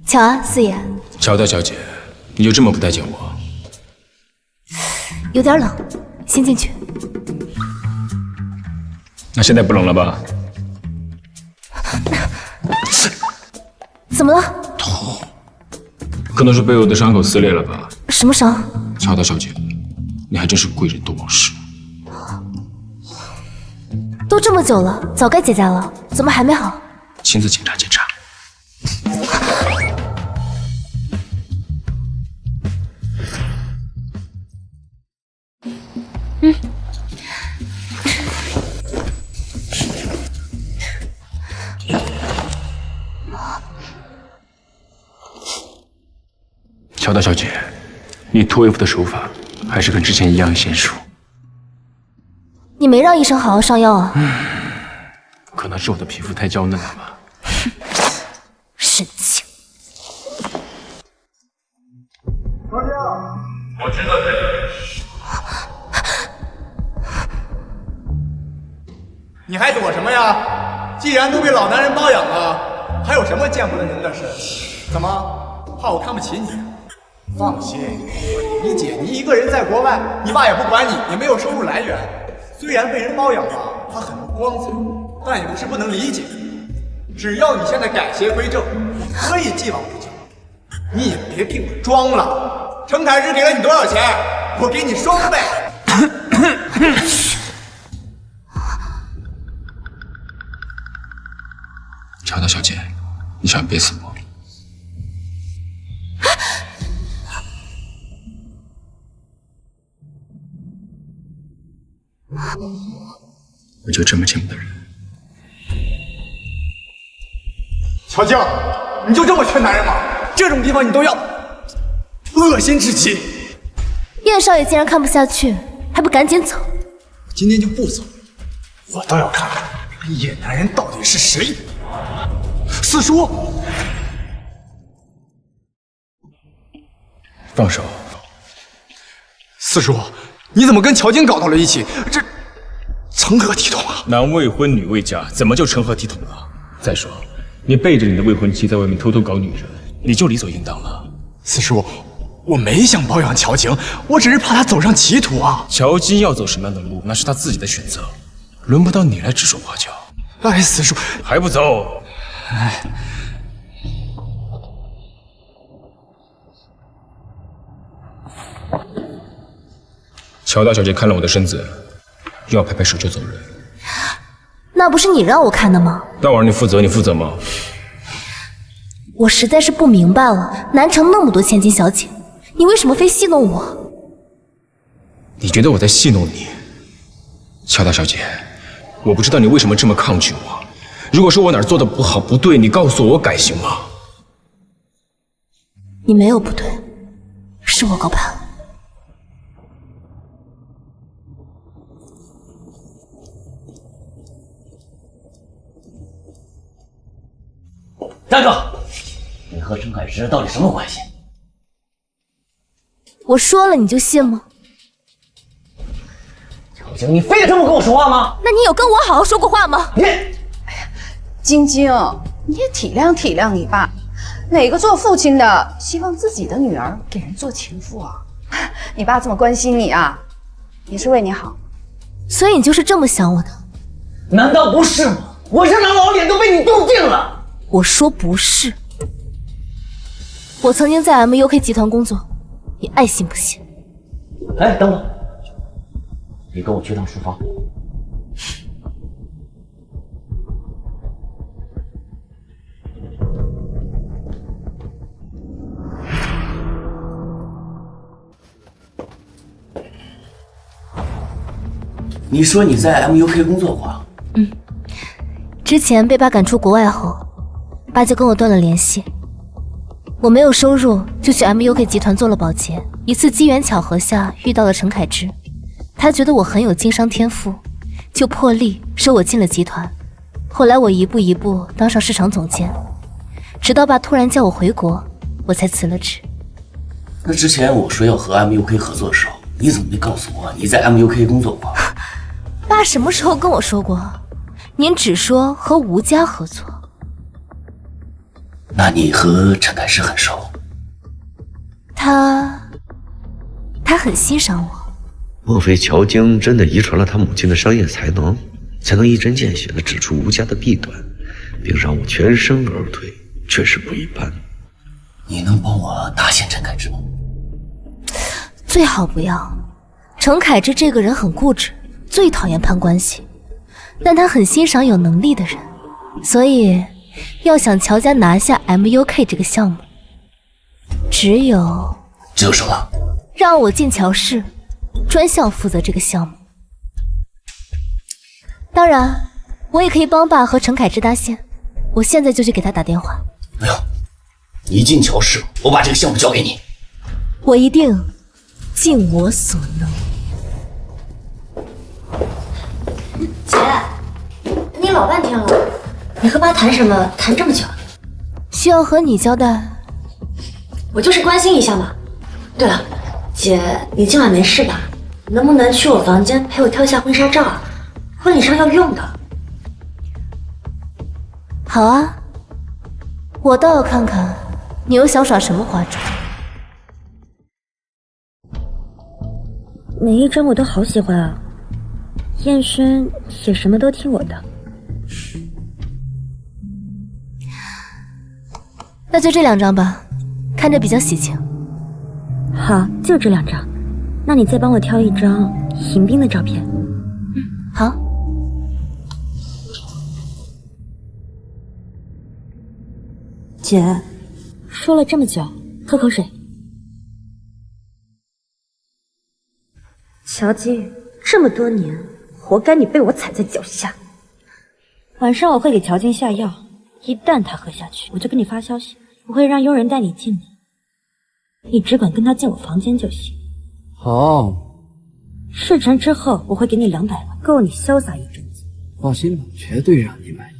瞧啊，四爷。乔大小姐，你就这么不待见我？有点冷，先进去。那现在不冷了吧？怎么了？痛，可能是被我的伤口撕裂了吧？什么伤？乔大小姐，你还真是贵人多忘事。都这么久了，早该结痂了，怎么还没好？亲自检查检查。嗯。乔大小姐，你脱衣服的手法还是跟之前一样娴熟。你没让医生好好上药啊？可能是我的皮肤太娇嫩了吧。神经。我知道这里。你还躲什么呀？既然都被老男人包养了，还有什么见不得人的事？怎么，怕我看不起你？放心，我理解你一个人在国外，你爸也不管你，也没有收入来源。虽然被人包养了，他很不光彩，但也不是不能理解。只要你现在改邪归正，可以既往不咎。你也别给我装了。程凯日给了你多少钱？我给你双倍。乔大小姐，你想憋死我？我就这么见不得人。乔静，你就这么缺男人吗？这种地方你都要，恶心至极。燕少爷竟然看不下去，还不赶紧走？今天就不走，我倒要看看这个野男人到底是谁。四叔，放手。四叔，你怎么跟乔晶搞到了一起？这成何体统啊！男未婚女未嫁，怎么就成何体统了？再说，你背着你的未婚妻在外面偷偷搞女人，你就理所应当了。四叔，我没想包养乔晶，我只是怕她走上歧途啊。乔晶要走什么样的路，那是她自己的选择，轮不到你来指手画脚。哎，四叔，还不走？哎。乔大小姐看了我的身子，又要拍拍手就走人。那不是你让我看的吗？大晚上你负责，你负责吗？我实在是不明白了，南城那么多千金小姐，你为什么非戏弄我？你觉得我在戏弄你？乔大小姐，我不知道你为什么这么抗拒我。如果说我哪儿做的不好不对，你告诉我，我改行吗？你没有不对，是我高攀。站住！你和陈凯石到底什么关系？我说了你就信吗？乔晶，你非得这么跟我说话吗？那你有跟我好好说过话吗？你，晶晶，你也体谅体谅你爸，哪个做父亲的希望自己的女儿给人做情妇啊？你爸这么关心你啊，也是为你好。所以你就是这么想我的？难道不是吗？我这张老脸都被你冻定了。我说不是，我曾经在 MUK 集团工作，你爱信不信？哎，等等，你跟我去趟书房。你说你在 MUK 工作过？之前被爸赶出国外后，爸就跟我断了联系。我没有收入，就去 MUK 集团做了保洁。一次机缘巧合下遇到了陈凯之，他觉得我很有经商天赋，就破例收我进了集团。后来我一步一步当上市场总监，直到爸突然叫我回国，我才辞了职。那之前我说要和 MUK 合作的时候，你怎么没告诉我你在 MUK 工作过？爸什么时候跟我说过？您只说和吴家合作。那你和陈凯之很熟？他很欣赏我。莫非乔晶真的遗传了他母亲的商业才能，才能一针见血地指出吴家的弊端，并让我全身而退？确实不一般。你能帮我打陷陈凯之吗？最好不要。陈凯之这个人很固执，最讨厌攀关系，但他很欣赏有能力的人，所以要想乔家拿下 MUK 这个项目，只有什么？让我进乔氏，专项负责这个项目。当然，我也可以帮爸和陈凯之搭线，我现在就去给他打电话。不用，你进乔氏，我把这个项目交给你。我一定尽我所能。姐，等你老半天了，你和爸谈什么？谈这么久？需要和你交代？我就是关心一下嘛。对了，姐，你今晚没事吧？能不能去我房间陪我挑一下婚纱照啊？婚礼上要用的。好啊，我倒要看看你又想耍什么花招。每一张我都好喜欢啊，燕轩也什么都听我的。那就这2张吧，看着比较喜庆。好，就这2张。那你再帮我挑一张迎宾的照片。好。姐，说了这么久，喝口水。乔晶，这么多年，活该你被我踩在脚下。晚上我会给乔晶下药，一旦他喝下去，我就给你发消息，我会让佣人带你进门，你只管跟他进我房间就行。好，事成之后，我会给你200万，够你潇洒一阵子。放心吧，绝对让你满意。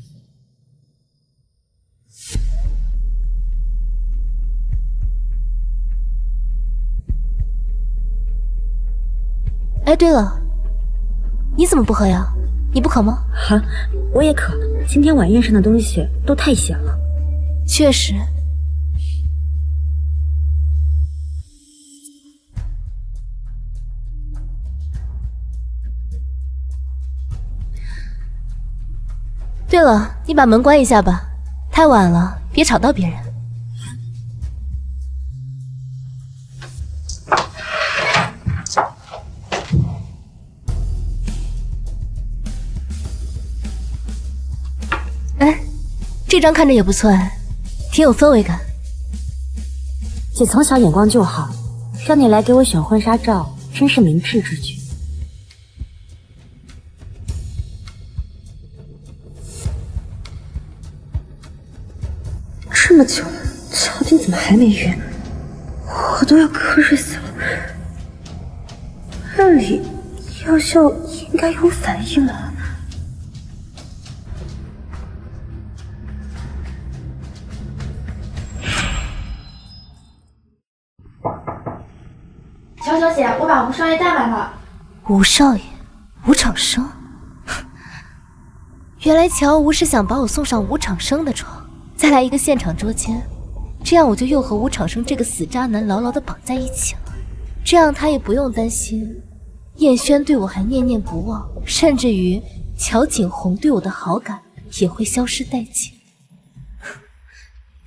哎，对了，你怎么不喝呀？你不渴吗？啊，我也渴。今天晚宴上的东西都太咸了。确实。对了，你把门关一下吧，太晚了，别吵到别人。哎，这张看着也不错哎，挺有氛围感。姐从小眼光就好，让你来给我选婚纱照，真是明智之举。这么久了，乔晶怎么还没约？我都要瞌睡死了。按理药效应该有反应了。乔小姐，我把吴少爷带来了。吴少爷，吴长生。原来乔吴是想把我送上吴长生的床，再来一个现场捉奸，这样我就又和吴长生这个死渣男牢牢地绑在一起了。这样他也不用担心燕轩对我还念念不忘，甚至于乔景洪对我的好感也会消失殆尽。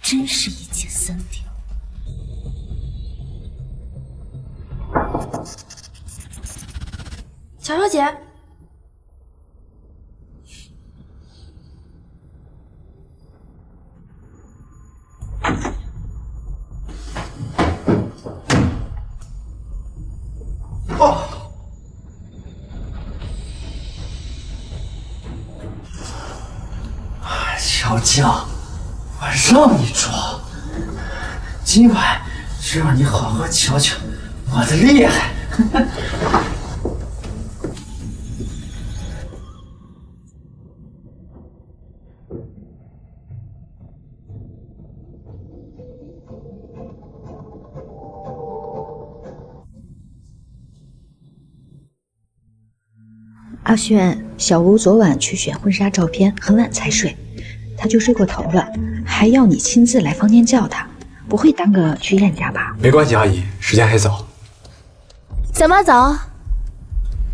真是一箭三雕。乔小姐，乔静，我让你装，今晚就让你好好瞧瞧我的厉害。阿轩，小吴昨晚去选婚纱照片，很晚才睡，他就睡过头了，还要你亲自来房间叫他，不会耽搁去燕家吧？没关系，阿姨，时间还早。怎么早？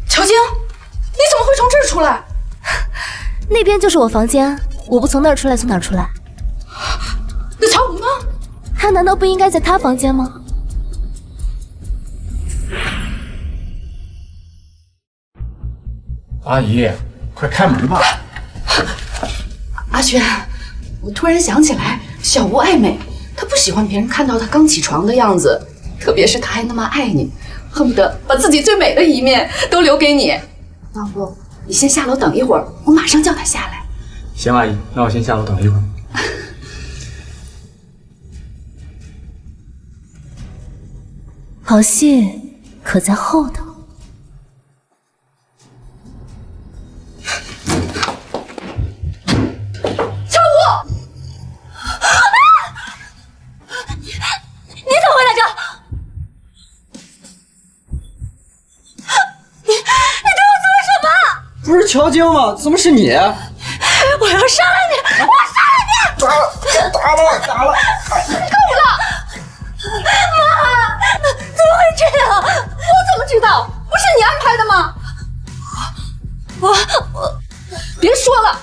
乔晶，你怎么会从这儿出来？那边就是我房间，我不从那儿出来，从哪儿出来？那乔吴呢？他难道不应该在他房间吗？阿姨，快开门吧！阿轩，我突然想起来，小吴爱美，他不喜欢别人看到他刚起床的样子，特别是他还那么爱你，恨不得把自己最美的一面都留给你。要不你先下楼等一会儿，我马上叫他下来。行，阿姨，那我先下楼等一会儿。好戏可在后头。你怎么会在这？你对我做了什么？不是乔晶吗？怎么是你？我要杀了你！我杀了你！打了！够了！妈，怎么会这样？我怎么知道？不是你安排的吗？我别说了，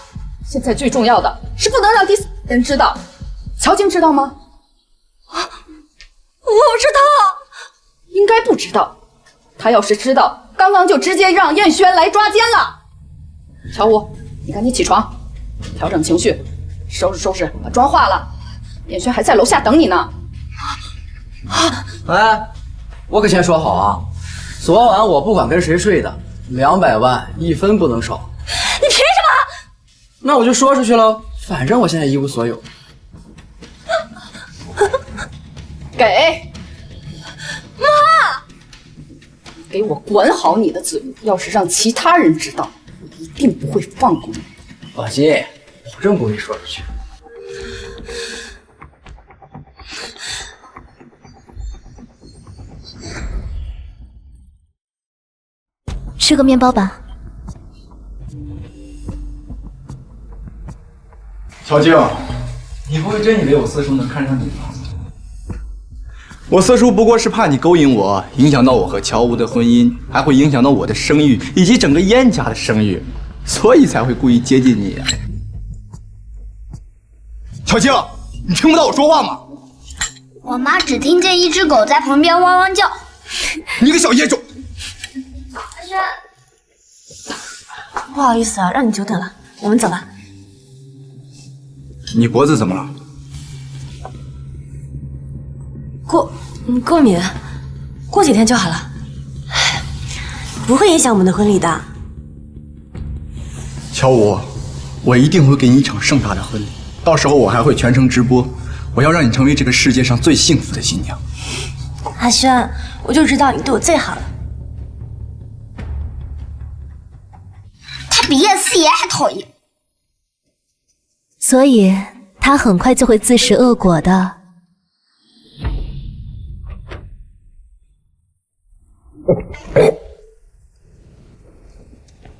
现在最重要的是不能让第三人知道。乔晶知道吗？我不知道，应该不知道。他要是知道，刚刚就直接让燕轩来抓奸了。乔武，你赶紧起床，调整情绪，收拾收拾，把妆化了。燕轩还在楼下等你呢。哎，我可先说好啊，昨晚我不管跟谁睡的，200万1分不能少。你凭什么？那我就说出去了，反正我现在一无所有。给，妈，给我管好你的嘴！要是让其他人知道，我一定不会放过你。放心，保证不会说出去。吃个面包吧。乔晶，你不会真以为我四叔能看上你吧？我四叔不过是怕你勾引我，影响到我和乔吴的婚姻，还会影响到我的声誉以及整个燕家的声誉，所以才会故意接近你。乔晶，你听不到我说话吗？我妈只听见一只狗在旁边汪汪叫。你个小野种！不好意思啊，让你久等了，我们走吧。你脖子怎么了？过敏，过几天就好了，不会影响我们的婚礼的。乔武，我一定会给你一场盛大的婚礼，到时候我还会全程直播，我要让你成为这个世界上最幸福的新娘。阿轩，我就知道你对我最好了。他比叶四爷还讨厌。所以他很快就会自食恶果的。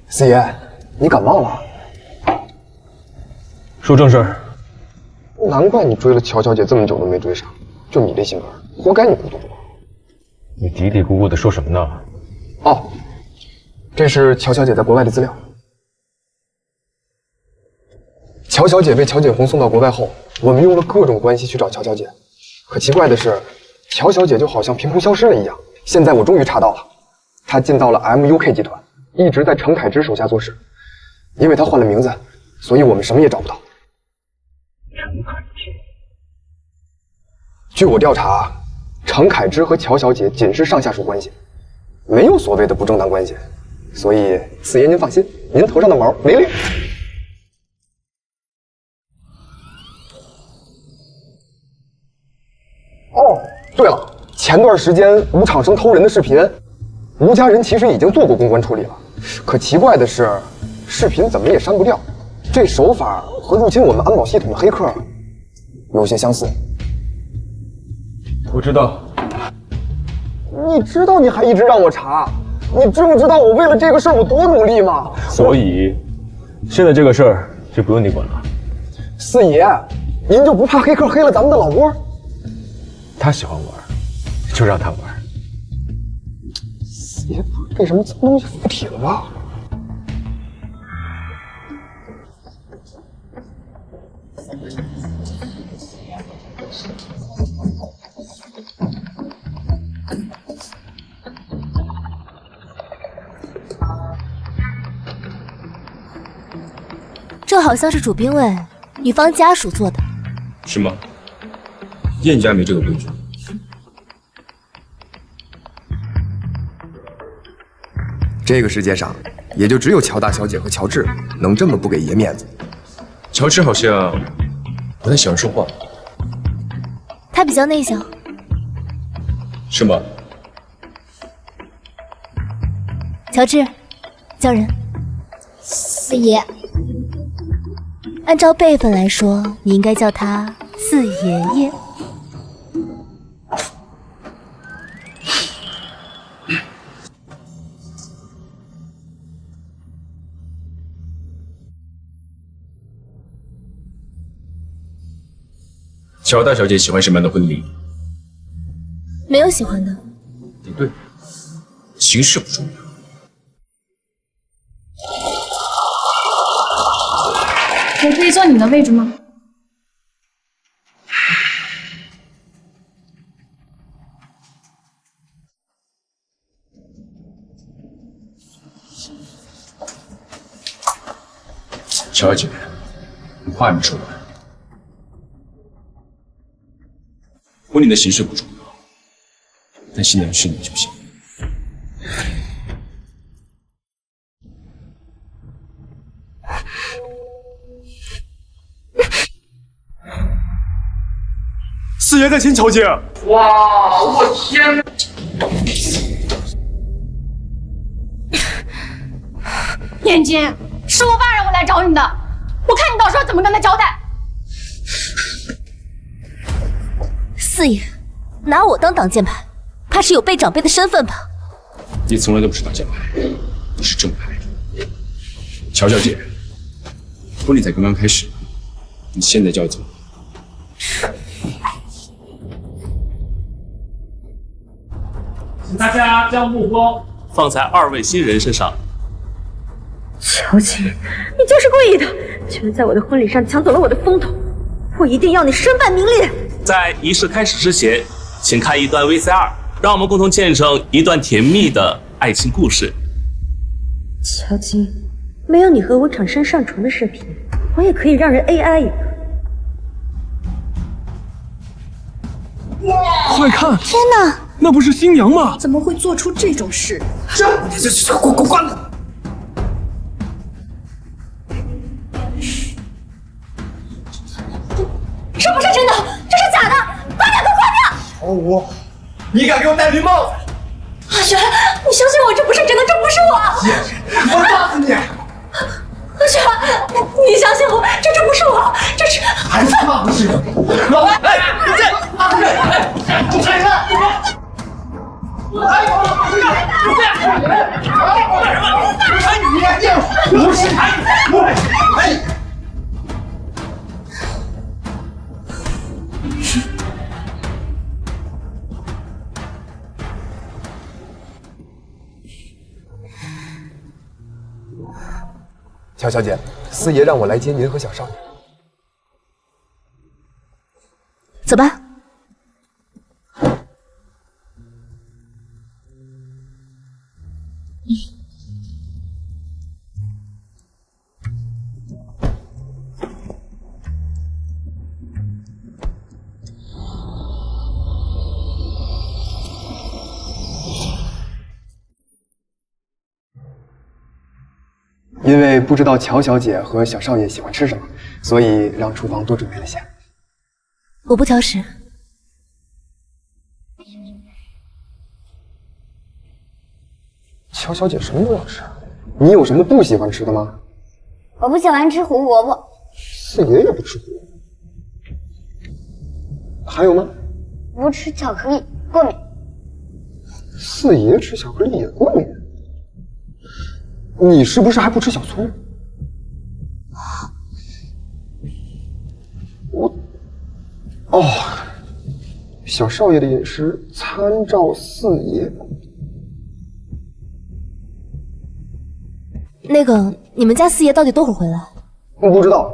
四爷，你感冒了？说正事儿。难怪你追了乔小姐这么久都没追上，就你这性格，活该你孤独。你嘀嘀咕咕的说什么呢？哦，这是乔小姐在国外的资料。乔小姐被乔景洪送到国外后，我们用了各种关系去找乔小姐，可奇怪的是，乔小姐就好像凭空消失了一样。现在我终于查到了，她进到了 MUK 集团，一直在程凯之手下做事。因为她换了名字，所以我们什么也找不到。程凯之，据我调查，程凯之和乔小姐仅是上下属关系，没有所谓的不正当关系，所以四爷您放心，您头上的毛没了。哦，对了，前段时间吴场生偷人的视频，吴家人其实已经做过公关处理了。可奇怪的是，视频怎么也删不掉，这手法和入侵我们安保系统的黑客有些相似。我知道。你知道你还一直让我查，你知不知道我为了这个事儿我多努力吗？所以，现在这个事儿就不用你管了。四爷，您就不怕黑客黑了咱们的老窝？他喜欢玩，就让他玩。四爷被什么脏东西附体了吧？这好像是主宾为女方家属做的。是吗？燕家没这个规矩。这个世界上，也就只有乔大小姐和乔治能这么不给爷面子。乔治好像不太喜欢说话，他比较内向。是吗？乔治，叫人。四爷。按照辈分来说，你应该叫他四爷爷。乔大小姐喜欢什么样的婚礼？没有喜欢的。不对，形式不重要。我可以坐你的位置吗？乔姐，你话还没说完。婚礼的形式不重要，但新娘是你就行。四爷在亲乔姐。哇，我天！燕京，是我爸让我来找你的，我看你到时候怎么跟他交代。四爷，拿我当挡箭牌，怕是有背长辈的身份吧？你从来都不是挡箭牌，你是正牌。乔小姐，婚礼才刚刚开始，你现在就要走。请大家将目光放在2位新人身上。乔青，你就是故意的，居然在我的婚礼上抢走了我的风头，我一定要你身败名裂！在仪式开始之前，请看一段 VCR， 让我们共同见证一段甜蜜的爱情故事。乔青，没有你和我厂商上床的视频，我也可以让人 AI 一个。快看！天哪！那不是新娘吗？怎么会做出这种事？这滚！这不是真的，这是假的！把脸都关掉！乔武，你敢给我戴绿帽子？阿璇，你相信我，这不是真的，这不是我！姐，我打死你！阿璇，你相信我，这不是我，这是……还怕不是？老白，哎，你这，你这人！乔小姐，四爷让我来接您和小少爷。走吧。因为不知道乔小姐和小少爷喜欢吃什么，所以让厨房多准备了些。我不挑食。乔小姐什么都要吃，你有什么不喜欢吃的吗？我不喜欢吃胡萝卜。四爷也不吃胡萝卜。还有吗？不吃巧克力，过敏。四爷吃巧克力也过敏？你是不是还不吃小葱？小少爷的饮食参照四爷。那个，你们家四爷到底多会儿回来？不知道，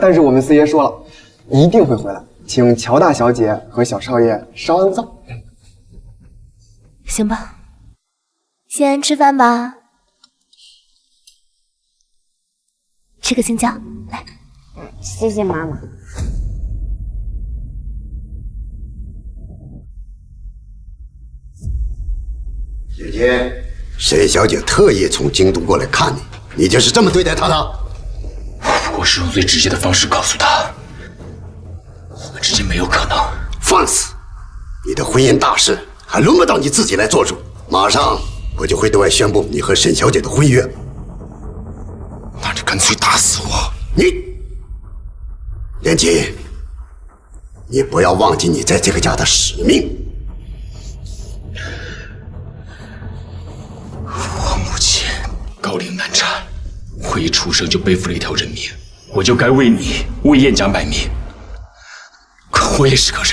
但是我们四爷说了，一定会回来，请乔大小姐和小少爷稍安勿躁。行吧，先吃饭吧。吃个青椒，来。谢谢妈妈。姐姐，沈小姐特意从京都过来看你，你就是这么对待她的？我是用最直接的方式告诉她，我们之间没有可能。放肆！你的婚姻大事还轮不到你自己来做主。马上我就会对外宣布你和沈小姐的婚约。那你干脆打死我！你，连锦，你不要忘记你在这个家的使命。我母亲高龄难产，我一出生就背负了一条人命，我就该为你为燕家卖命。可我也是个人，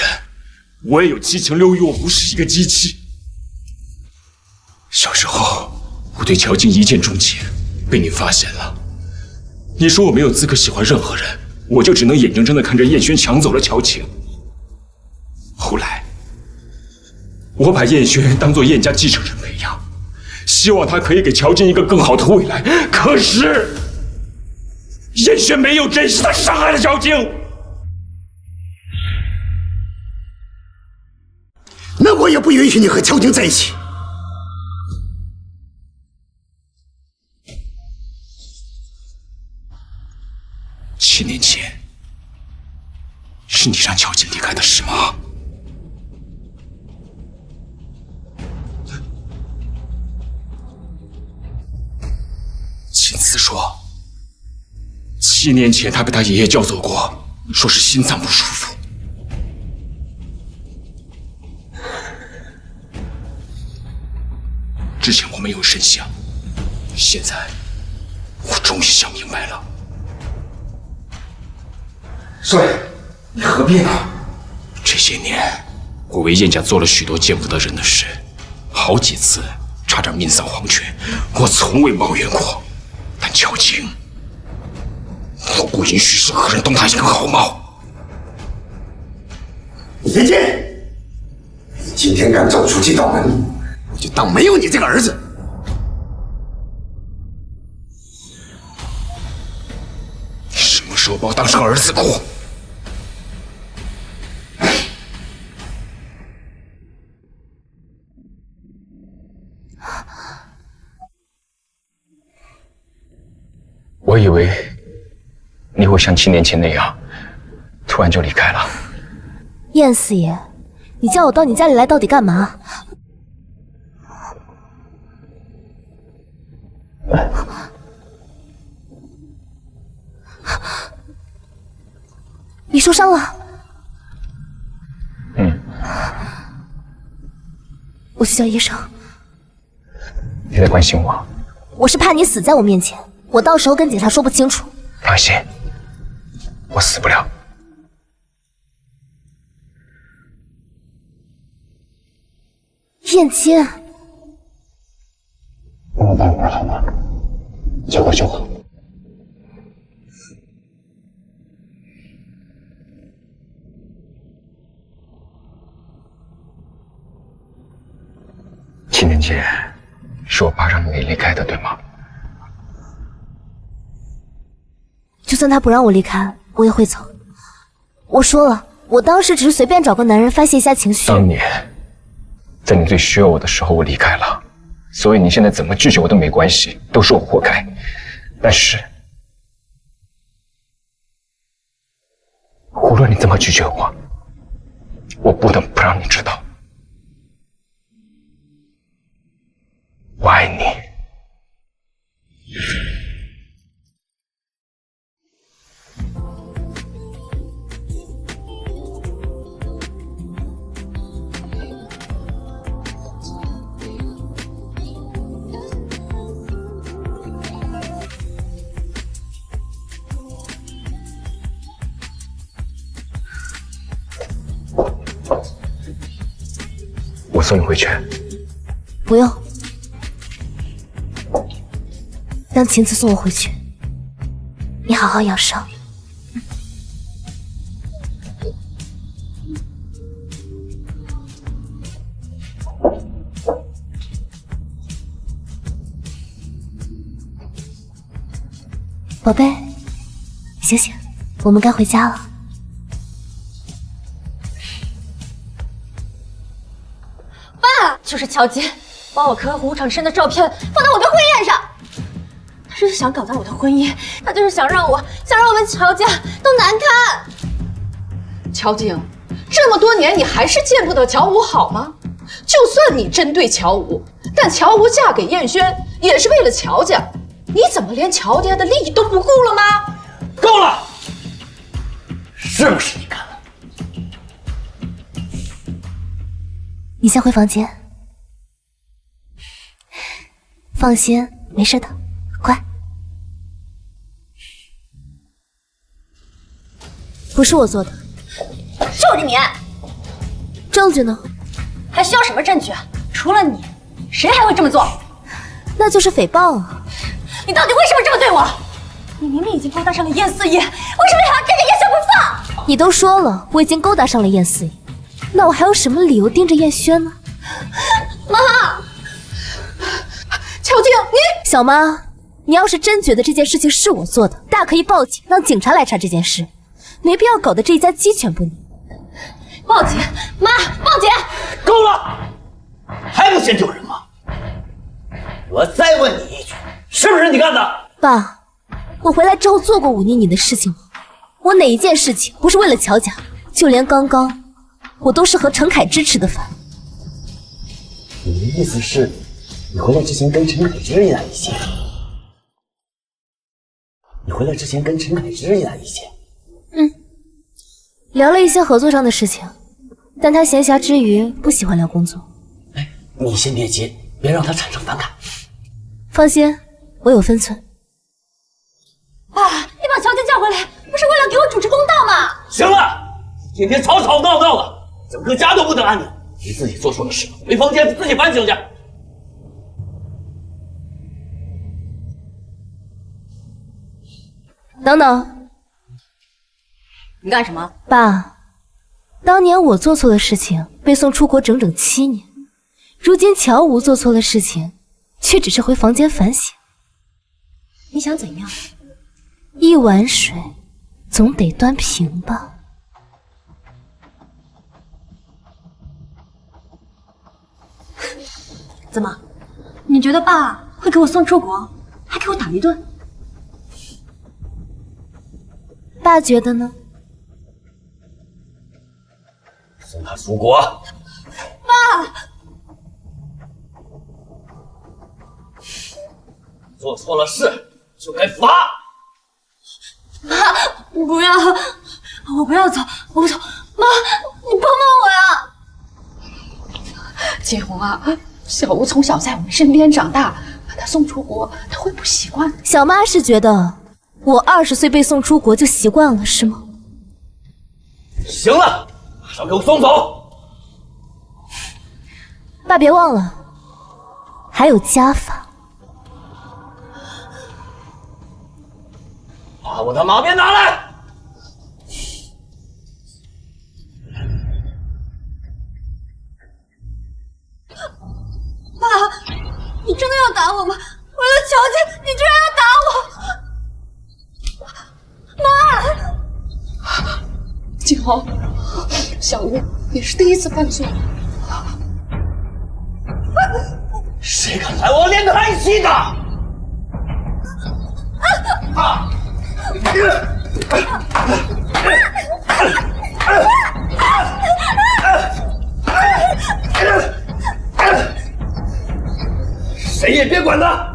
我也有七情六欲，我不是一个机器。小时候我对乔静一见钟情，被你发现了。你说我没有资格喜欢任何人，我就只能眼睁睁地看着燕轩抢走了乔晴。后来我把燕轩当作燕家继承人培养，希望他可以给乔静一个更好的未来。可是燕轩没有珍惜，他伤害了乔静。那我也不允许你和乔静在一起。7年前是你让乔静离开的，是吗？秦慈说，7年前他被他爷爷叫走过，说是心脏不舒服。之前我没有深想，现在我终于想明白了。少爷，你何必呢？这些年，我为燕家做了许多见不得人的事，好几次差点命丧黄泉，我从未抱怨过。但乔晴，我不允许任何人动他一根毫毛。连锦，你今天敢走出这道门，我就当没有你这个儿子。你什么时候把我当成儿子过？我以为你会像7年前那样，突然就离开了。燕四爷，你叫我到你家里来到底干嘛？你受伤了？我去叫医生。你在关心我？我是怕你死在我面前，我到时候跟警察说不清楚。放心，我死不了。燕青，帮我办会儿好吗？交个就好。7年前是我爸让你离开的，对吗？就算他不让我离开，我也会走。我说了，我当时只是随便找个男人发泄一下情绪。当年，在你最需要我的时候，我离开了，所以你现在怎么拒绝我都没关系，都是我活该。但是，无论你怎么拒绝我，我不能不让你知道，我爱你。送你回去？不用，让晴子送我回去。你好好养伤。宝贝，醒醒，我们该回家了。爸，就是乔杰，把我和吴长生的照片放到我的婚宴上，他就是想搞砸我的婚姻，他就是想让我们乔家都难堪。乔晶，这么多年你还是见不得乔武好吗？就算你针对乔武，但乔武嫁给燕轩也是为了乔家。你怎么连乔家的利益都不顾了吗？够了！是不是你干的？你先回房间。放心，没事的，乖。不是我做的。就是你！证据呢？还需要什么证据啊？除了你，谁还会这么做？那就是诽谤啊！你到底为什么这么对我？你明明已经勾搭上了燕四爷，为什么还要跟着燕轩不放？你都说了，我已经勾搭上了燕四爷，那我还有什么理由盯着燕轩呢？妈，乔静，你小妈，你要是真觉得这件事情是我做的，大可以报警，让警察来查这件事，没必要搞得这一家鸡犬不宁。报警，妈，报警！够了，还不嫌丢人吗？我再问你一句，是不是你干的？爸，我回来之后做过忤逆你的事情吗？我哪一件事情不是为了乔家？就连刚刚，我都是和陈凯之吃的饭。你的意思是，你回来之前跟陈凯之一来一些？聊了一些合作上的事情，但他闲暇之余不喜欢聊工作。你先别急，别让他产生反感。放心，我有分寸。爸，你把乔家叫回来，不是为了给我主持公道吗？行了，天天吵吵闹闹的，整个家都不得安宁。你自己做错了事，回房间自己反省去。等等，你干什么？爸，当年我做错了事情，被送出国整整7年，如今乔吴做错了事情，却只是回房间反省。你想怎样？一碗水总得端平吧。怎么？你觉得爸会给我送出国，还给我打一顿？爸觉得呢？送他出国。爸，做错了事就该罚。妈，不要，我不要走，我不走。妈，你帮帮我呀！景洪啊，小吴从小在我们身边长大，把他送出国，他会不习惯。小妈是觉得我20岁被送出国就习惯了，是吗？行了，马上给我送走！爸别忘了，还有家法。把我的马鞭拿来！爸，你真的要打我吗？为了乔姐，你居然要打我！妈，景洪，小吴也是第一次犯错。谁敢来，我连他一起打！谁也别管他！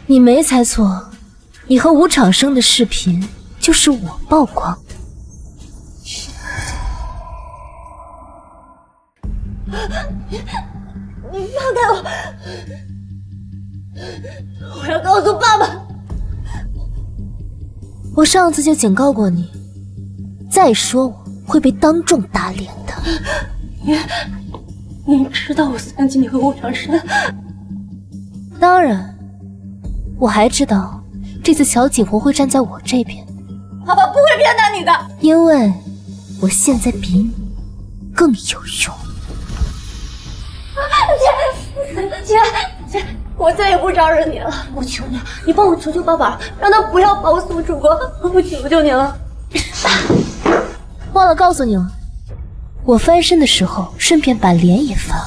你没猜错，你和吴长生的视频就是我曝光。你放开我！我要告诉爸爸。我上次就警告过你，再说我会被当众打脸的。你知道我算计你和无常生？当然，我还知道这次乔景洪会站在我这边。爸爸不会偏袒你的，因为我现在比你更有用。姐，我再也不招惹你了，我求你，你帮我求求爸爸，让他不要把我送出国，我求求你了。忘了告诉你了，我翻身的时候顺便把脸也翻了。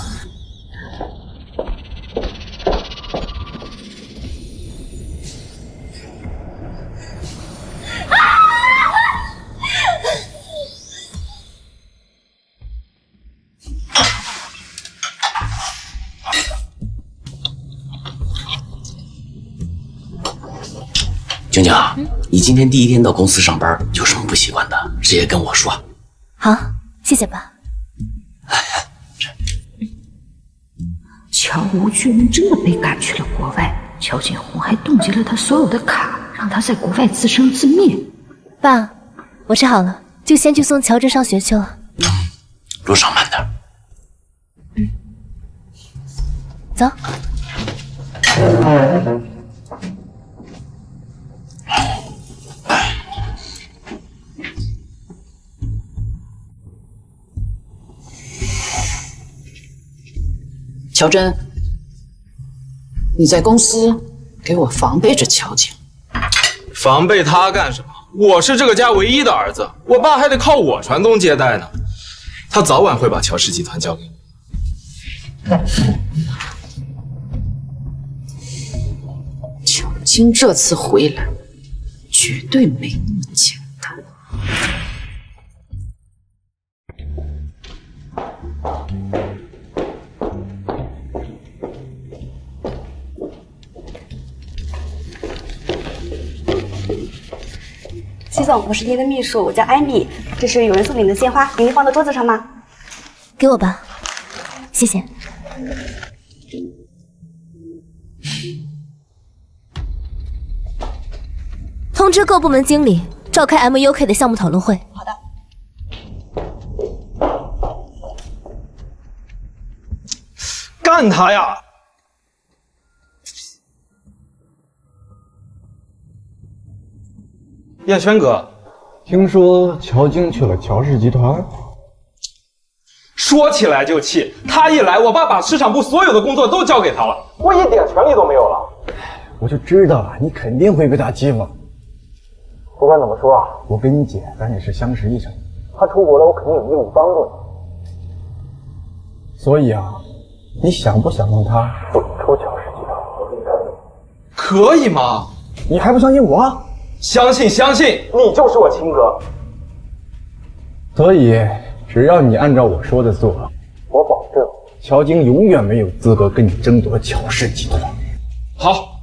静静，你今天第一天到公司上班，有什么不习惯的，直接跟我说。好，谢谢爸。乔无惧真的被赶去了国外，乔景洪还冻结了他所有的卡，让他在国外自生自灭。爸，我吃好了，就先去送乔治上学去了。路上慢点。走。乔真，你在公司给我防备着乔景。防备他干什么？我是这个家唯一的儿子，我爸还得靠我传宗接代呢。他早晚会把乔氏集团交给我。乔晶这次回来，绝对没那么简单。戚总，我是您的秘书，我叫艾米。这是有人送给你的鲜花，您放到桌子上吗？给我吧，谢谢。通知各部门经理召开 MUK 的项目讨论会。好的。干他呀！彦轩哥，听说乔晶去了乔氏集团。说起来就气，他一来，我爸把市场部所有的工作都交给他了，我一点权利都没有了。我就知道了，你肯定会被他欺负。不管怎么说啊，我跟你姐咱也是相识一场，他出国了，我肯定有义务帮助你。所以啊，你想不想让他走出乔氏集团？可以吗？你还不相信我？相信，你就是我亲哥。所以只要你按照我说的做，我保证，乔晶永远没有资格跟你争夺乔氏集团。好。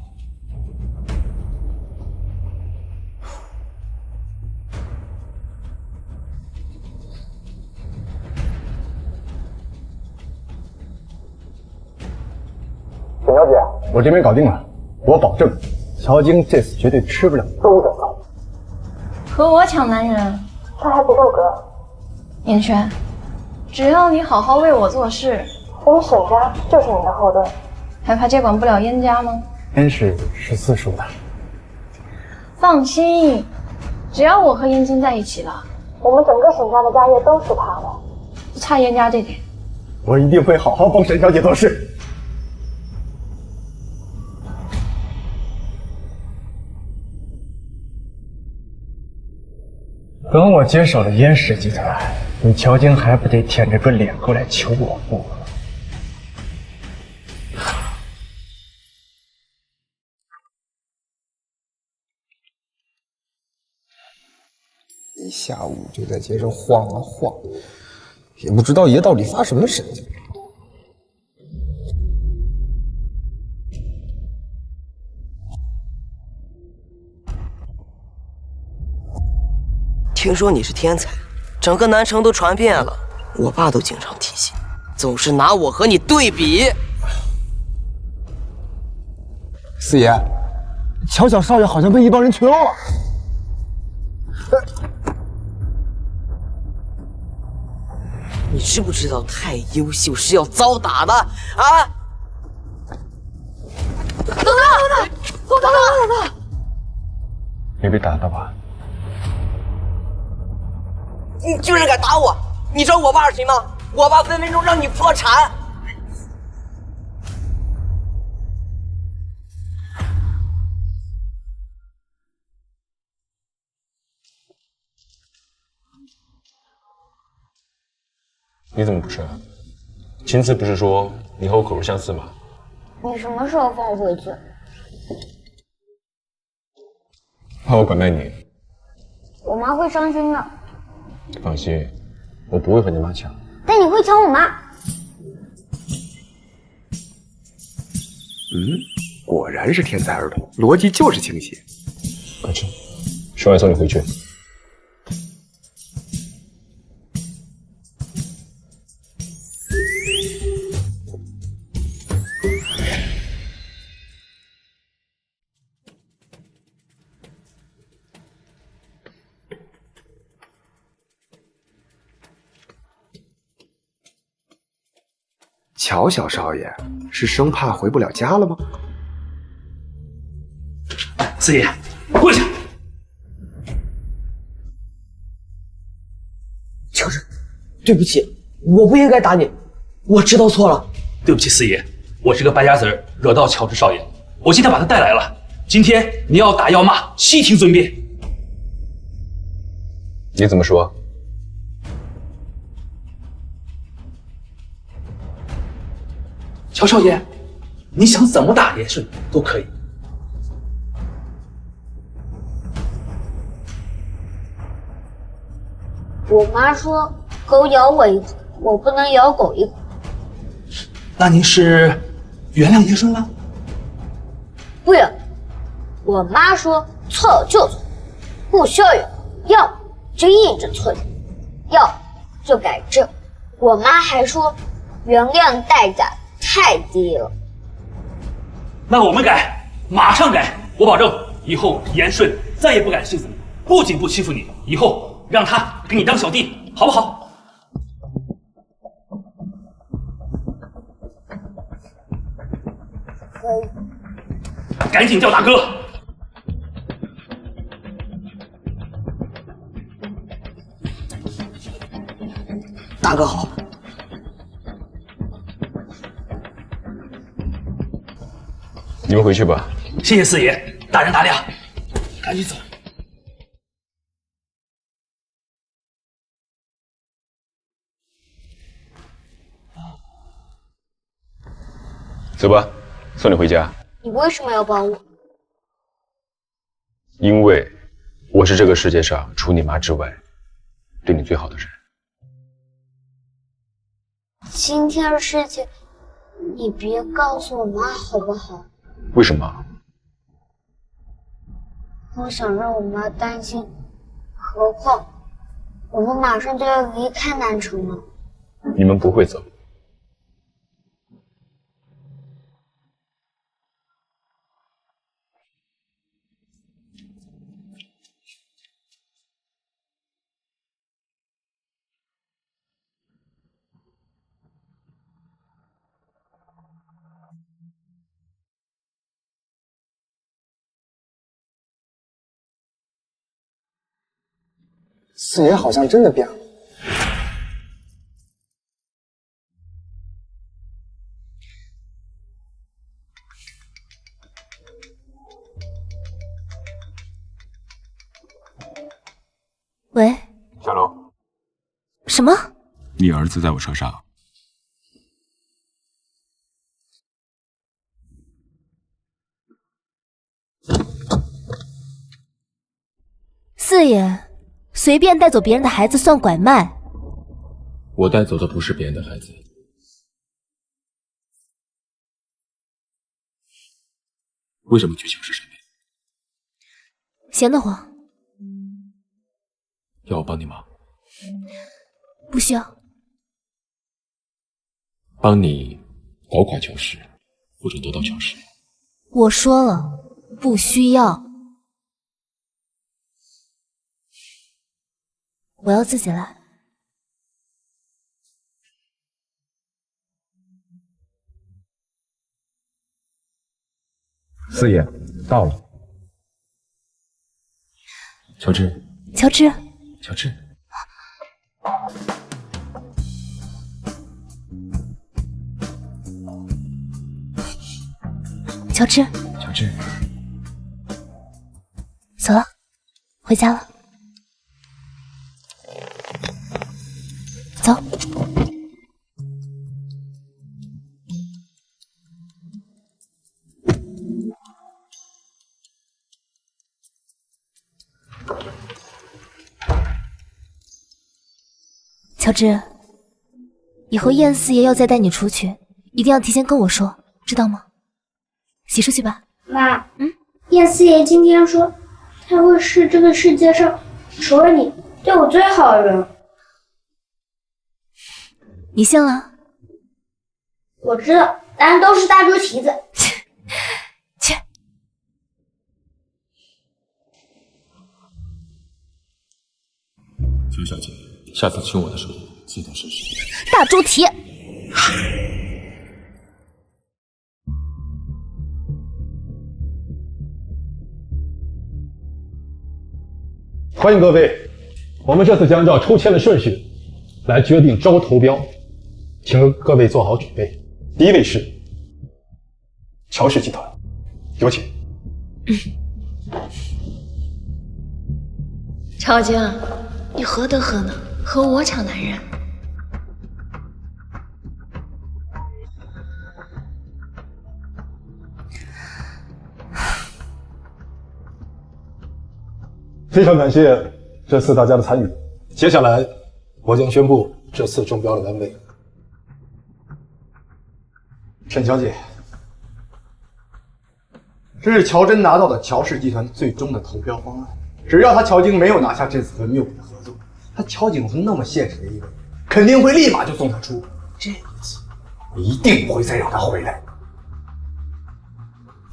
沈小姐，我这边搞定了，我保证，乔晶这次绝对吃不了兜着走。和我抢男人，他还不够格。严轩，只要你好好为我做事，我们沈家就是你的后盾。还怕接管不了燕家吗？燕是14属的。放心，只要我和燕京在一起了，我们整个沈家的家业都是他的，不差燕家这点。我一定会好好帮沈小姐做事。等我接手了燕氏集团，你乔晶还不得舔着个脸过来求我不？一下午就在街上晃啊晃，也不知道爷到底发什么神经。听说你是天才，整个南城都传遍了。我爸都经常提醒，总是拿我和你对比。四爷，乔小少爷好像被一帮人群殴了。你知不知道太优秀是要遭打的啊？东东！没被打到吧？你居然敢打我！你知道我爸是谁吗？我爸分分钟让你破产。你怎么不吃？青瓷不是说你和我口味相似吗？你什么时候放我回去？怕我拐卖你？我妈会伤心的。放心，我不会和你妈抢。但你会抢我妈。果然是天才儿童，逻辑就是清晰。快吃，吃完送你回去。乔小少爷是生怕回不了家了吗？四爷，跪下！乔治，对不起，我不应该打你，我知道错了。对不起，四爷，我是个败家子儿，惹到乔治少爷，我今天把他带来了。今天你要打要骂，悉听尊便。你怎么说？乔少爷，你想怎么打严顺都可以。我妈说狗咬我一口，我不能咬狗一口。那您是原谅严顺了？不原谅。我妈说错了就错，不需要原谅，要么就一直错，要么就改正。我妈还说原谅的代价太低了。那我们改，马上改！我保证以后严顺再也不敢欺负你，不仅不欺负你，以后让他给你当小弟，好不好？可以。赶紧叫大哥！大哥好。你们回去吧。谢谢四爷，大人大量，赶紧走。走吧，送你回家。你为什么要帮我？因为我是这个世界上除你妈之外对你最好的人。今天的事情，你别告诉我妈好不好？为什么？我想让我妈担心，何况我们马上就要离开南城了。你们不会走。四爷好像真的变了。喂，小楼，什么？你儿子在我车上。四爷，随便带走别人的孩子算拐卖？我带走的不是别人的孩子。为什么去求是身边？闲得慌。要我帮你忙？不需要。帮你搞垮乔氏，或者得到乔氏？我说了，不需要。我要自己来。四爷到了。乔治，乔治，乔治，乔治，乔治，走了，回家了。走。乔治，以后燕四爷要再带你出去，一定要提前跟我说，知道吗？洗漱去吧。妈，燕四爷今天说，他会是这个世界上除了你对我最好的人。你信了？我知道，答案都是大猪蹄子。切！邱小姐，下次亲我的时候记得试试。大猪蹄！欢迎各位，我们这次将按照抽签的顺序来决定招投标，请各位做好准备。第一位是乔氏集团，有请。乔晶，你何德何能和我抢男人？非常感谢这次大家的参与。接下来，我将宣布这次中标的单位。沈小姐，这是乔真拿到的乔氏集团最终的投标方案。只要他乔晶没有拿下这次和缪的合作，他乔景是那么现实的一个人，肯定会立马就送他出国。这一次，我一定不会再让他回来。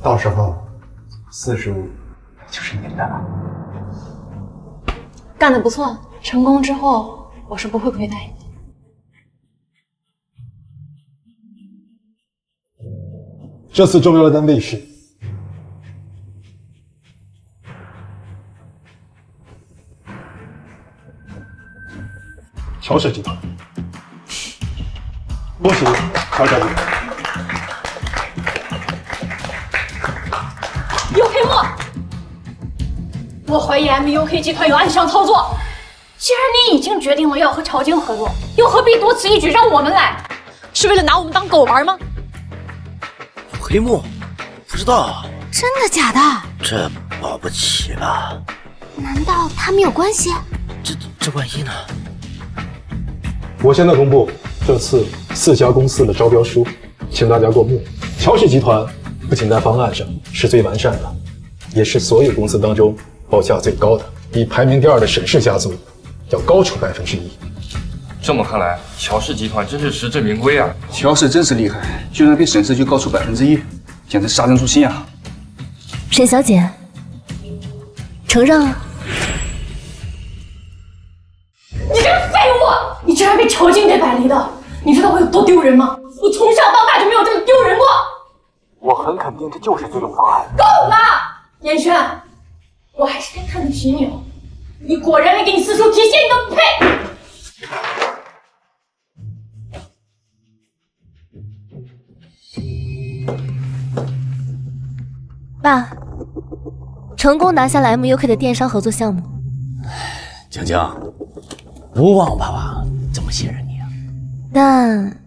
到时候，45就是您的了。干得不错，成功之后我是不会亏待你。这次中标的单位是乔氏集团，恭喜乔小姐。有黑幕！我怀疑 MUK 集团有暗箱操作。既然你已经决定了要和乔晶合作，又何必多此一举让我们来？是为了拿我们当狗玩吗？黑幕？不知道。真的假的？这保不齐吧？难道他们有关系？这万一呢？我现在公布这次4家公司的招标书，请大家过目。乔氏集团不仅在方案上是最完善的，也是所有公司当中报价最高的，比排名第2的沈氏家族要高出1%。这么看来，乔氏集团真是实至名归啊！乔氏真是厉害，居然比沈氏就高出1%，简直杀人诛心啊！沈小姐，承让啊！你这个废物！你居然被乔晶给摆离的，你知道我有多丢人吗？我从小到大就没有这么丢人过。我很肯定这就是最终方案。够了，严轩，我还是该看得起你哦。你果然没给你四叔提鞋，你都不配。爸，成功拿下了 MUK 的电商合作项目。晶晶，不枉爸爸这么信任你啊！但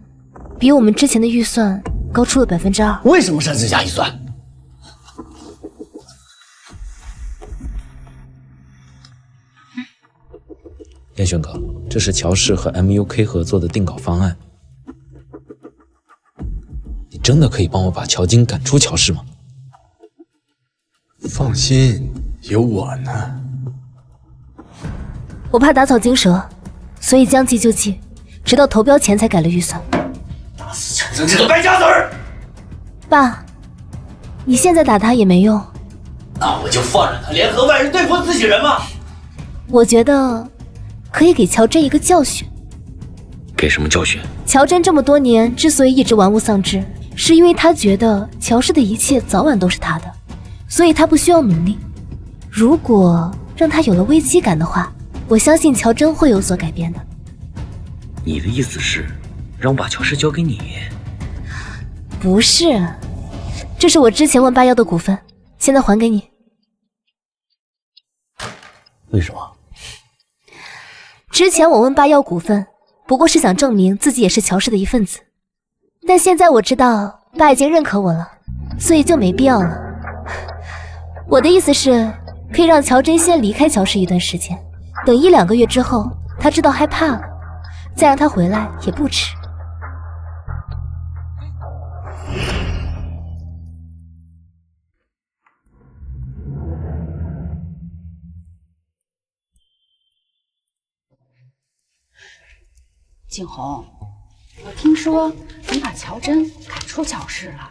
比我们之前的预算高出了2%。为什么是这家预算？燕轩哥，这是乔氏和 MUK 合作的定稿方案。你真的可以帮我把乔晶赶出乔氏吗？放心，有我呢。我怕打草惊蛇，所以将计就计，直到投标前才改了预算。打死陈增这个败家子儿！爸，你现在打他也没用。那我就放任他联合外人对付自己人吗？我觉得可以给乔真一个教训。给什么教训？乔真这么多年之所以一直玩物丧志，是因为他觉得乔氏的一切早晚都是他的，所以他不需要努力。如果让他有了危机感的话，我相信乔真会有所改变的。你的意思是让我把乔氏交给你？不是，这是我之前问811的股份，现在还给你。为什么？之前我问811股份，不过是想证明自己也是乔氏的一份子，但现在我知道爸已经认可我了，所以就没必要了。我的意思是，可以让乔真先离开乔氏一段时间，等1、2个月之后，他知道害怕了，再让他回来也不迟。景洪，我听说你把乔真赶出乔氏了。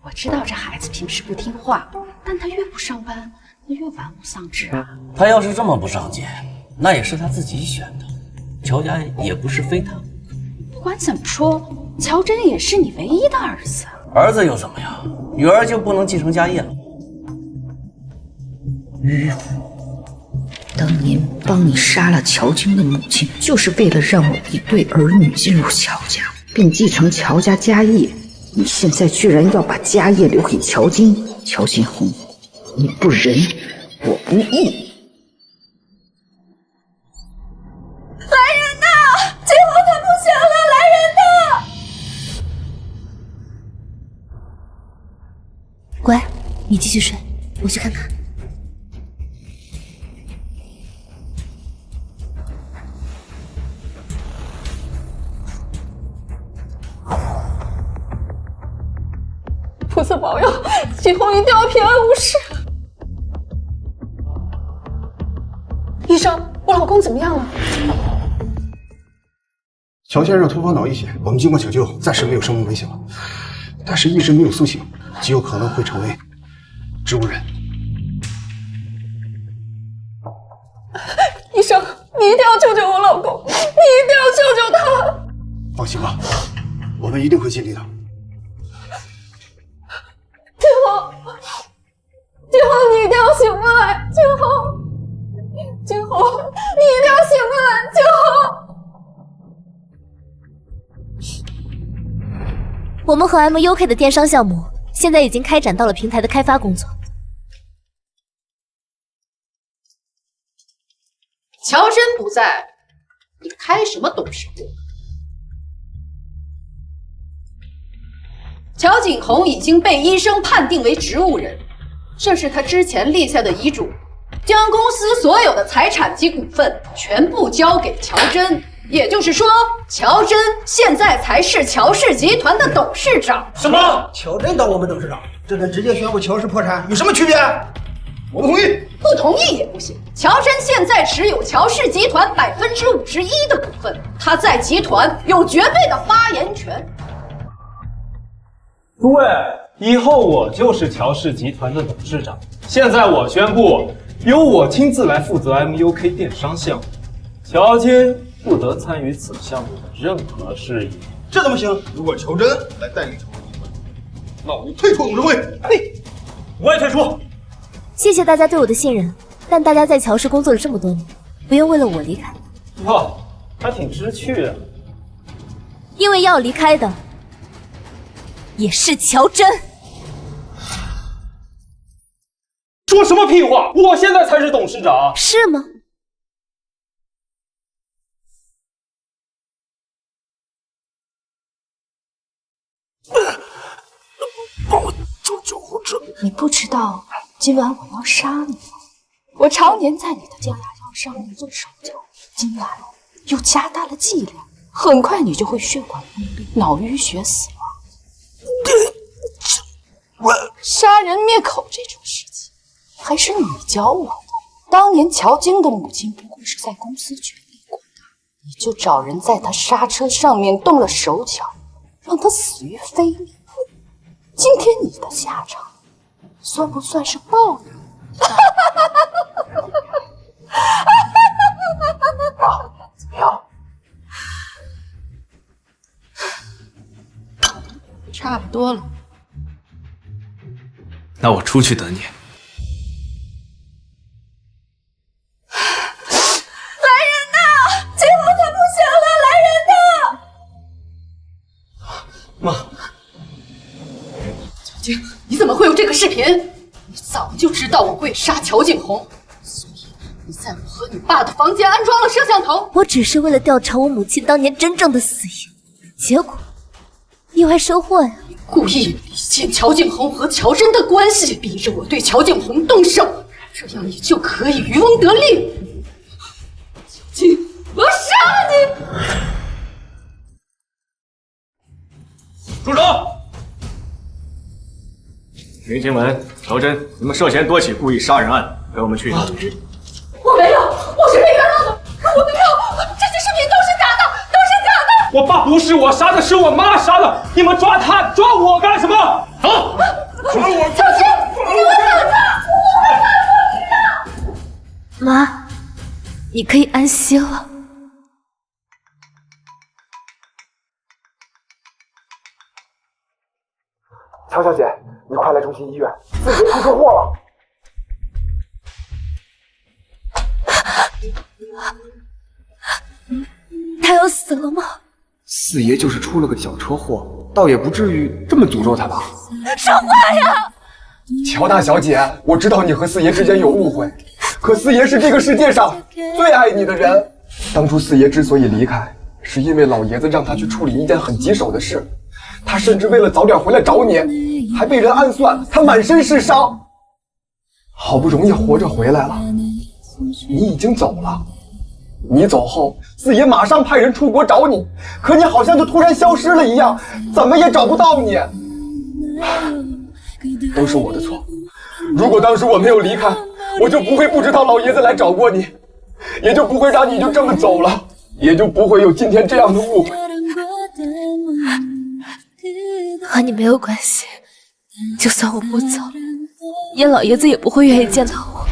我知道这孩子平时不听话，但他越不上班，他越玩物丧志啊。他要是这么不上进，那也是他自己选的。乔家也不是非他。不管怎么说，乔真也是你唯一的儿子。儿子又怎么样？女儿就不能继承家业了？迂腐！当年帮你杀了乔晶的母亲，就是为了让我一对儿女进入乔家，并继承乔家家业。你现在居然要把家业留给乔晶，乔金红，你不仁，我不义。来人呐！金红他不行了，来人呐！乖，你继续睡，我去看看。菩萨保佑，金红一定要平安无事。医生，我老公怎么样了？乔先生突发脑溢血，我们经过抢救，暂时没有生命危险了，但是一直没有苏醒，极有可能会成为植物人。医生，你一定要救救我老公，你一定要救救他。放心吧，我们一定会尽力的。金红，金红，你一定要醒过来！金红，金红，你一定要醒过来！金红，我们和 MUK 的电商项目现在已经开展到了平台的开发工作。乔真不在，你开什么董事会？乔景洪已经被医生判定为植物人，这是他之前立下的遗嘱，将公司所有的财产及股份全部交给乔真。也就是说，乔真现在才是乔氏集团的董事长。什么？乔真当我们董事长，这跟直接宣布乔氏破产有什么区别？我不同意。不同意也不行。乔真现在持有乔氏集团51%的股份，他在集团有绝对的发言权。诸位，以后我就是乔氏集团的董事长。现在我宣布，由我亲自来负责 MUK 电商项目，乔金不得参与此项目的任何事宜。这怎么行？如果乔真来带领乔氏集团，那我就退出董事会。嘿，我也退出。谢谢大家对我的信任，但大家在乔氏工作了这么多年，不用为了我离开。哇，还挺知趣啊。因为要离开的也是乔真。说什么屁话！我现在才是董事长。是吗？帮我叫救护车！你不知道今晚我要杀你吗？我常年在你的降压药上面做手脚，今晚又加大了剂量，很快你就会血管崩裂、脑淤血死亡。杀人灭口这种事情，还是你教我的。当年乔晶的母亲不过是在公司权力过大，你就找人在他刹车上面动了手脚，让他死于非命。今天你的下场，算不算是报应？怎么样？差不多了。那我出去等你。来人呐！金红他不行了，来人呐！妈，乔晶，你怎么会有这个视频？你早就知道我会杀乔景红，所以你在我和你爸的房间安装了摄像头。我只是为了调查我母亲当年真正的死因，结果意外收获呀！故意离间乔景红和乔真的关系，逼着我对乔景红动手，这样你就可以渔翁得利。乔晶，我要杀了你！住手！林新文、乔真，你们涉嫌多起故意杀人案，跟我们去刑警局。我没有，我是被冤枉的，我没有，这些视频都是假的，都是假的。我爸不是我杀的，是我妈杀的，你们抓他抓我干什么？啊！抓我！乔真，你给我等着，我会告诉你的。妈，你可以安息了。乔小姐，你快来中心医院，四爷出车祸了。他要死了吗？四爷就是出了个小车祸，倒也不至于这么诅咒他吧？说话呀！乔大小姐，我知道你和四爷之间有误会，可四爷是这个世界上最爱你的人。当初四爷之所以离开，是因为老爷子让他去处理一件很棘手的事，他甚至为了早点回来找你，还被人暗算，他满身是伤。好不容易活着回来了，你已经走了。你走后，四爷马上派人出国找你，可你好像就突然消失了一样，怎么也找不到你。都是我的错，如果当时我没有离开，我就不会不知道老爷子来找过你，也就不会让你就这么走了，也就不会有今天这样的误会。和你没有关系，就算我不走，燕老爷子也不会愿意见到我。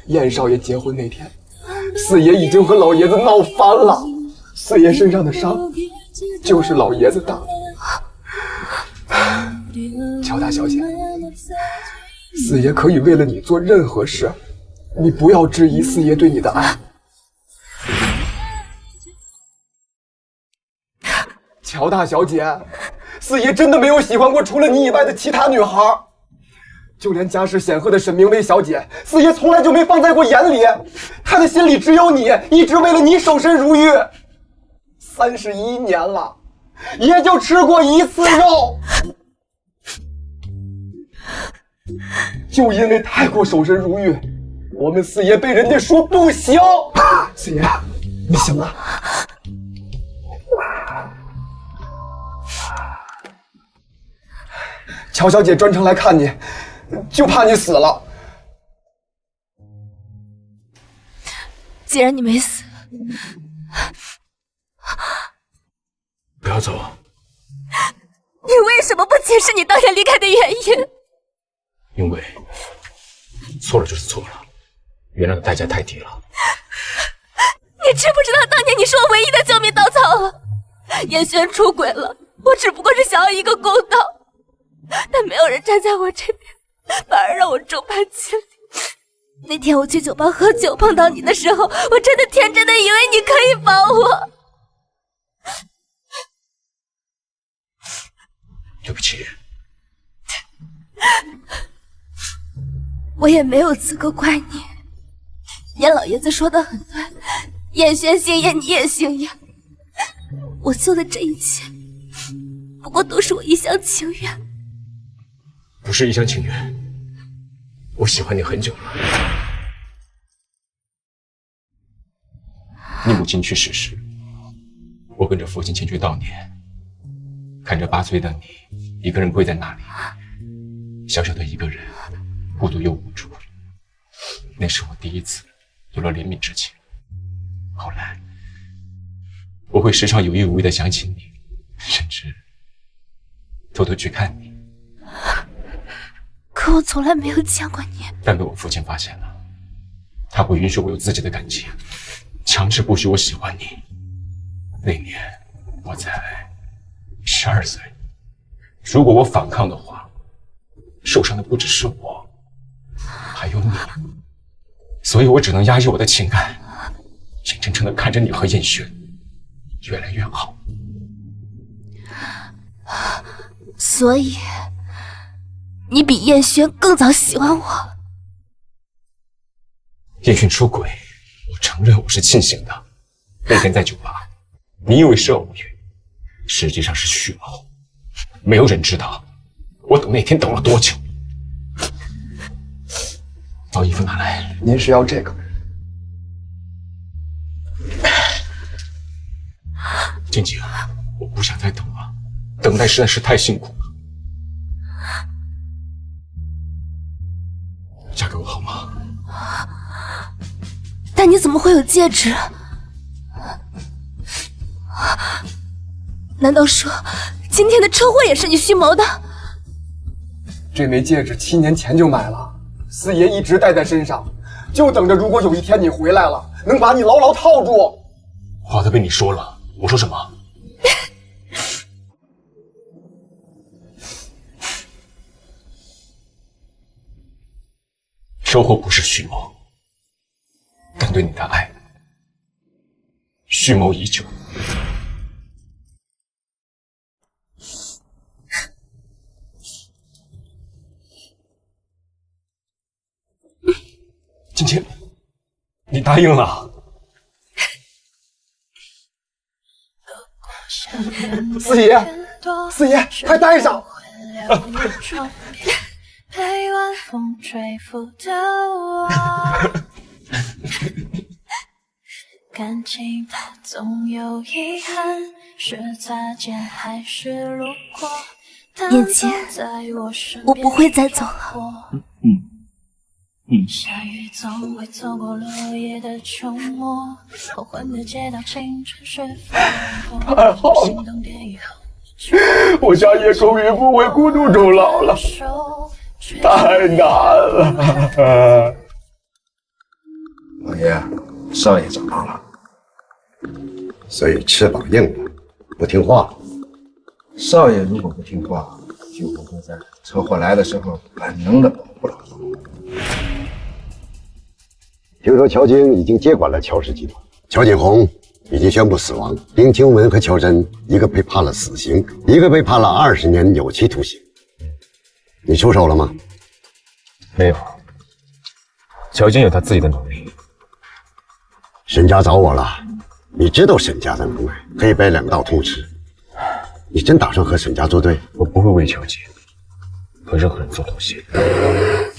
燕少爷结婚那天，四爷已经和老爷子闹翻了，四爷身上的伤就是老爷子打的。乔大小姐，四爷可以为了你做任何事，你不要质疑四爷对你的爱。乔大小姐，四爷真的没有喜欢过除了你以外的其他女孩，就连家世显赫的沈明薇小姐，四爷从来就没放在过眼里，他的心里只有你，一直为了你守身如玉。31年了，也就吃过一次肉。就因为太过守身如玉，我们四爷被人家说不行。四爷，你醒了。乔小姐专程来看你，就怕你死了。既然你没死，不要走。你为什么不解释你当年离开的原因？因为错了就是错了，原谅的代价太低了。你知不知道当年你是我唯一的救命稻草了？燕轩出轨了，我只不过是想要一个公道，但没有人站在我这边，反而让我众叛亲离。那天我去酒吧喝酒碰到你的时候，我真的天真的以为你可以帮我。对不起。我也没有资格怪你。燕老爷子说的很对，燕轩姓燕，你也姓燕。我做的这一切，不过都是我一厢情愿。不是一厢情愿，我喜欢你很久了。你母亲去世时，我跟着父亲前去悼念，看着8岁的你一个人跪在那里，小小的一个人，孤独又无助。那是我第一次有了怜悯之情。后来，我会时常有意无意地想起你，甚至偷偷去看你。可我从来没有见过你。但被我父亲发现了，他不允许我有自己的感情，强制不许我喜欢你。那年我才12岁，如果我反抗的话，受伤的不只是我，还有你。所以我只能压抑我的情感，眼睁睁地看着你和燕轩越来越好。所以，你比燕轩更早喜欢我。燕轩出轨，我承认我是庆幸的。那天在酒吧，你以为是偶遇，实际上是蓄谋。没有人知道我等那天等了多久。把衣服拿来。您是要这个？静静，我不想再等了，等待实在是太辛苦了。嫁给我好吗？但你怎么会有戒指？难道说今天的车祸也是你蓄谋的？这枚戒指7年前就买了，四爷一直戴在身上，就等着如果有一天你回来了，能把你牢牢套住。话都被你说了，我说什么？车祸不是蓄谋，但对你的爱，蓄谋已久。今天你答应了。四爷，四爷，快戴上！陪晚风吹拂的我，感情它总有遗憾，是擦肩还是路过？燕姐，我不会再走了。下雨总会错过落叶的秋末，黄昏的街道，青春是风太好了，心动点以后，我家叶空云不会孤独终老了，太难了。老爷，少爷长大了，所以翅膀硬了，不听话。少爷如果不听话，就不会在车祸来的时候本能的保护老爷。听说乔晶已经接管了乔氏集团，乔锦红已经宣布死亡，林清文和乔真一个被判了死刑，一个被判了20年有期徒刑。你出手了吗？没有。乔晶有他自己的努力。沈家找我了，你知道沈家的能耐，黑白2道通吃。你真打算和沈家作对？我不会为乔晶和任何人做妥协。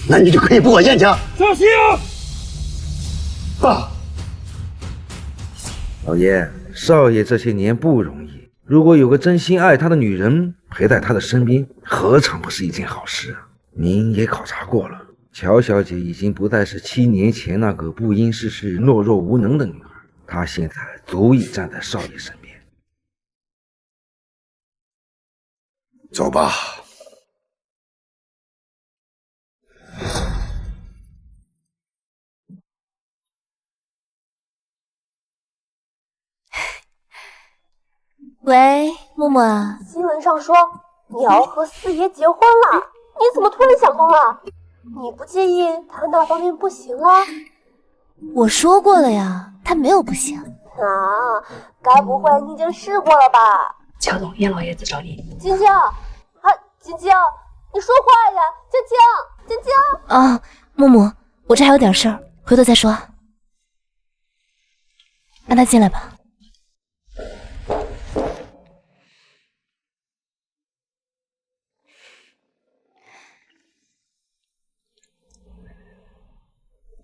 那你就可以不管燕家。小心啊！爸，老爷，少爷这些年不容易，如果有个真心爱他的女人陪在他的身边，何尝不是一件好事啊？您也考察过了，乔小姐已经不再是7年前那个不谙世事、懦弱无能的女孩，她现在足以站在少爷身边。走吧。喂，默默啊。新闻上说你要和四爷结婚了，你怎么突然想通了？你不介意他那方面不行啊？我说过了呀，他没有不行。啊，该不会你已经试过了吧？乔总，燕老爷子找你。晶晶，晶晶，你说话呀！晶晶。啊，默默，我这还有点事儿，回头再说。让他进来吧。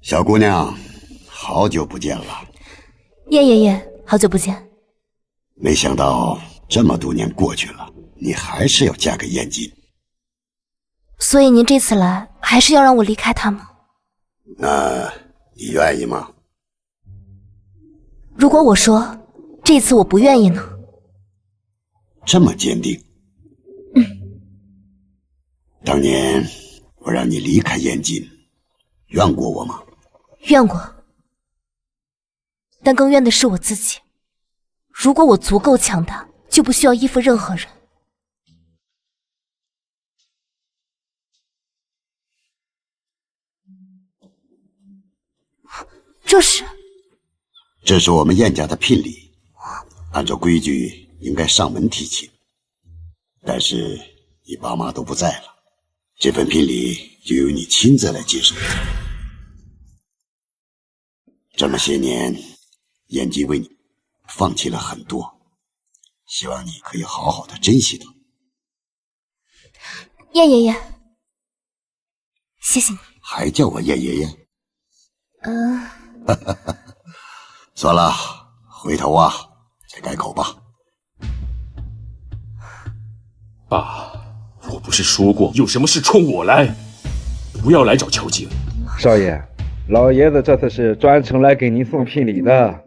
小姑娘，好久不见了。燕爷爷，好久不见。没想到这么多年过去了，你还是要嫁给燕京。所以您这次来，还是要让我离开他吗？那你愿意吗？如果我说这次我不愿意呢？这么坚定？当年我让你离开燕京，怨过我吗？怨过，但更怨的是我自己。如果我足够强大，就不需要依附任何人。这是我们燕家的聘礼，按照规矩应该上门提亲，但是你爸妈都不在了，这份聘礼就由你亲自来接手。这么些年，燕京为你放弃了很多，希望你可以好好的珍惜它。燕爷爷，谢谢你。还叫我燕爷爷？嗯，算了，回头啊再改口吧。爸，我不是说过有什么事冲我来，不要来找乔晶。少爷，老爷子这次是专程来给您送聘礼的。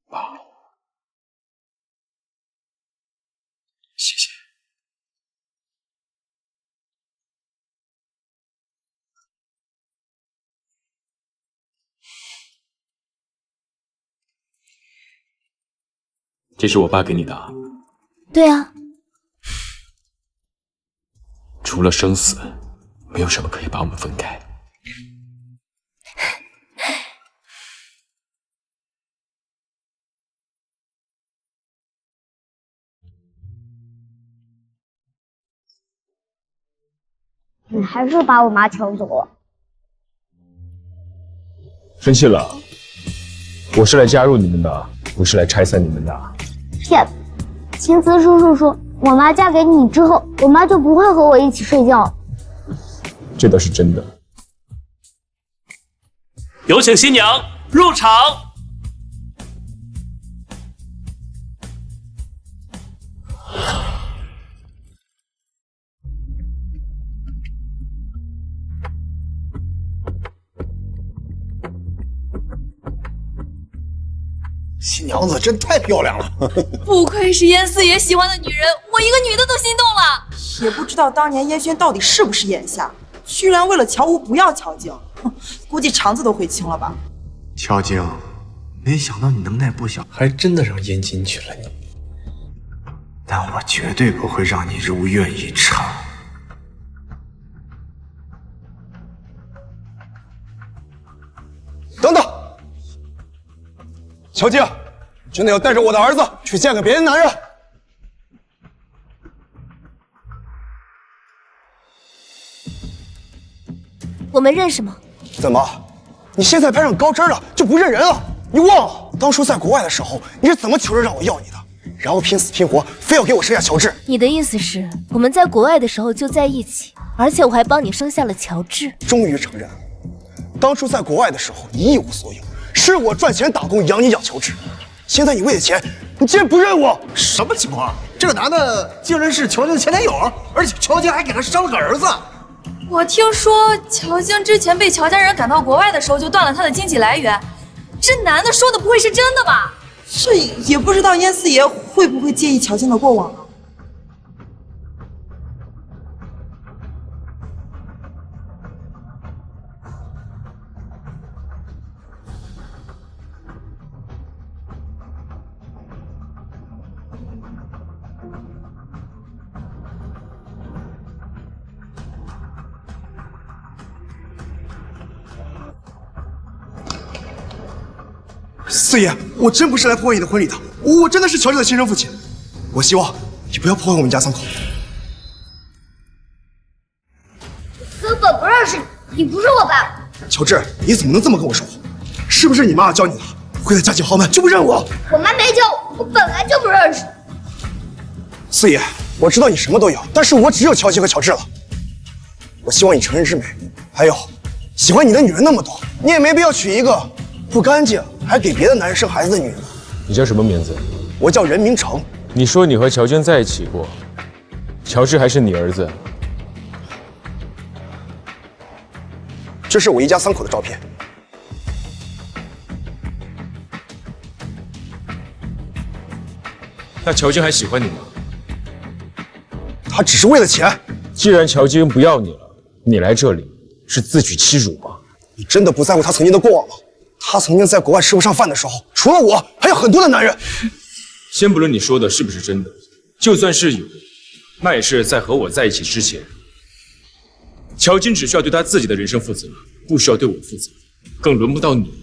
爸，谢谢。这是我爸给你的啊。对啊。除了生死，没有什么可以把我们分开。你还是把我妈抢走了。生气了？我是来加入你们的，不是来拆散你们的。骗子！秦辞叔叔说，我妈嫁给你之后，我妈就不会和我一起睡觉。这倒是真的。有请新娘入场。新娘子真太漂亮了，不愧是燕四爷喜欢的女人，我一个女的都心动了。也不知道当年燕轩到底是不是眼瞎，居然为了乔无不要乔晶，估计肠子都悔青了吧。乔晶，没想到你能耐不小，还真的让燕京娶了你。但我绝对不会让你如愿以偿。等等，乔晶，真的要带着我的儿子去见个别的男人？我们认识吗？怎么，你现在攀上高枝了就不认人了？你忘了当初在国外的时候你是怎么求着让我要你的，然后拼死拼活非要给我生下乔治？你的意思是我们在国外的时候就在一起，而且我还帮你生下了乔治？终于承认了，当初在国外的时候你一无所有，是我赚钱打工养你养乔治，现在你为了钱，你竟然不认我？什么情况？这个男的竟然是乔晶的前男友，而且乔晶还给他生了个儿子。我听说乔晶之前被乔家人赶到国外的时候就断了他的经济来源，这男的说的不会是真的吧？这也不知道燕四爷会不会介意乔晶的过往啊？四爷，我真不是来破坏你的婚礼的，我真的是乔治的亲生父亲。我希望你不要破坏我们家三口。根本不认识你，你不是我爸。乔治，你怎么能这么跟我说话？是不是你妈教你的？会在家境豪门就不认我？我妈没教我，我本来就不认识。四爷，我知道你什么都有，但是我只有乔琪和乔治了。我希望你成人之美，还有喜欢你的女人那么多，你也没必要娶一个不干净还给别的男人生孩子的女人。你叫什么名字？我叫任明成。你说你和乔娟在一起过，乔治还是你儿子？这是我一家3口的照片。那乔晶还喜欢你吗？他只是为了钱。既然乔晶不要你了，你来这里是自取其辱吗？你真的不在乎他曾经的过往吗？他曾经在国外吃不上饭的时候，除了我，还有很多的男人。先不论你说的是不是真的，就算是有，那也是在和我在一起之前。乔晶只需要对他自己的人生负责，不需要对我负责，更轮不到你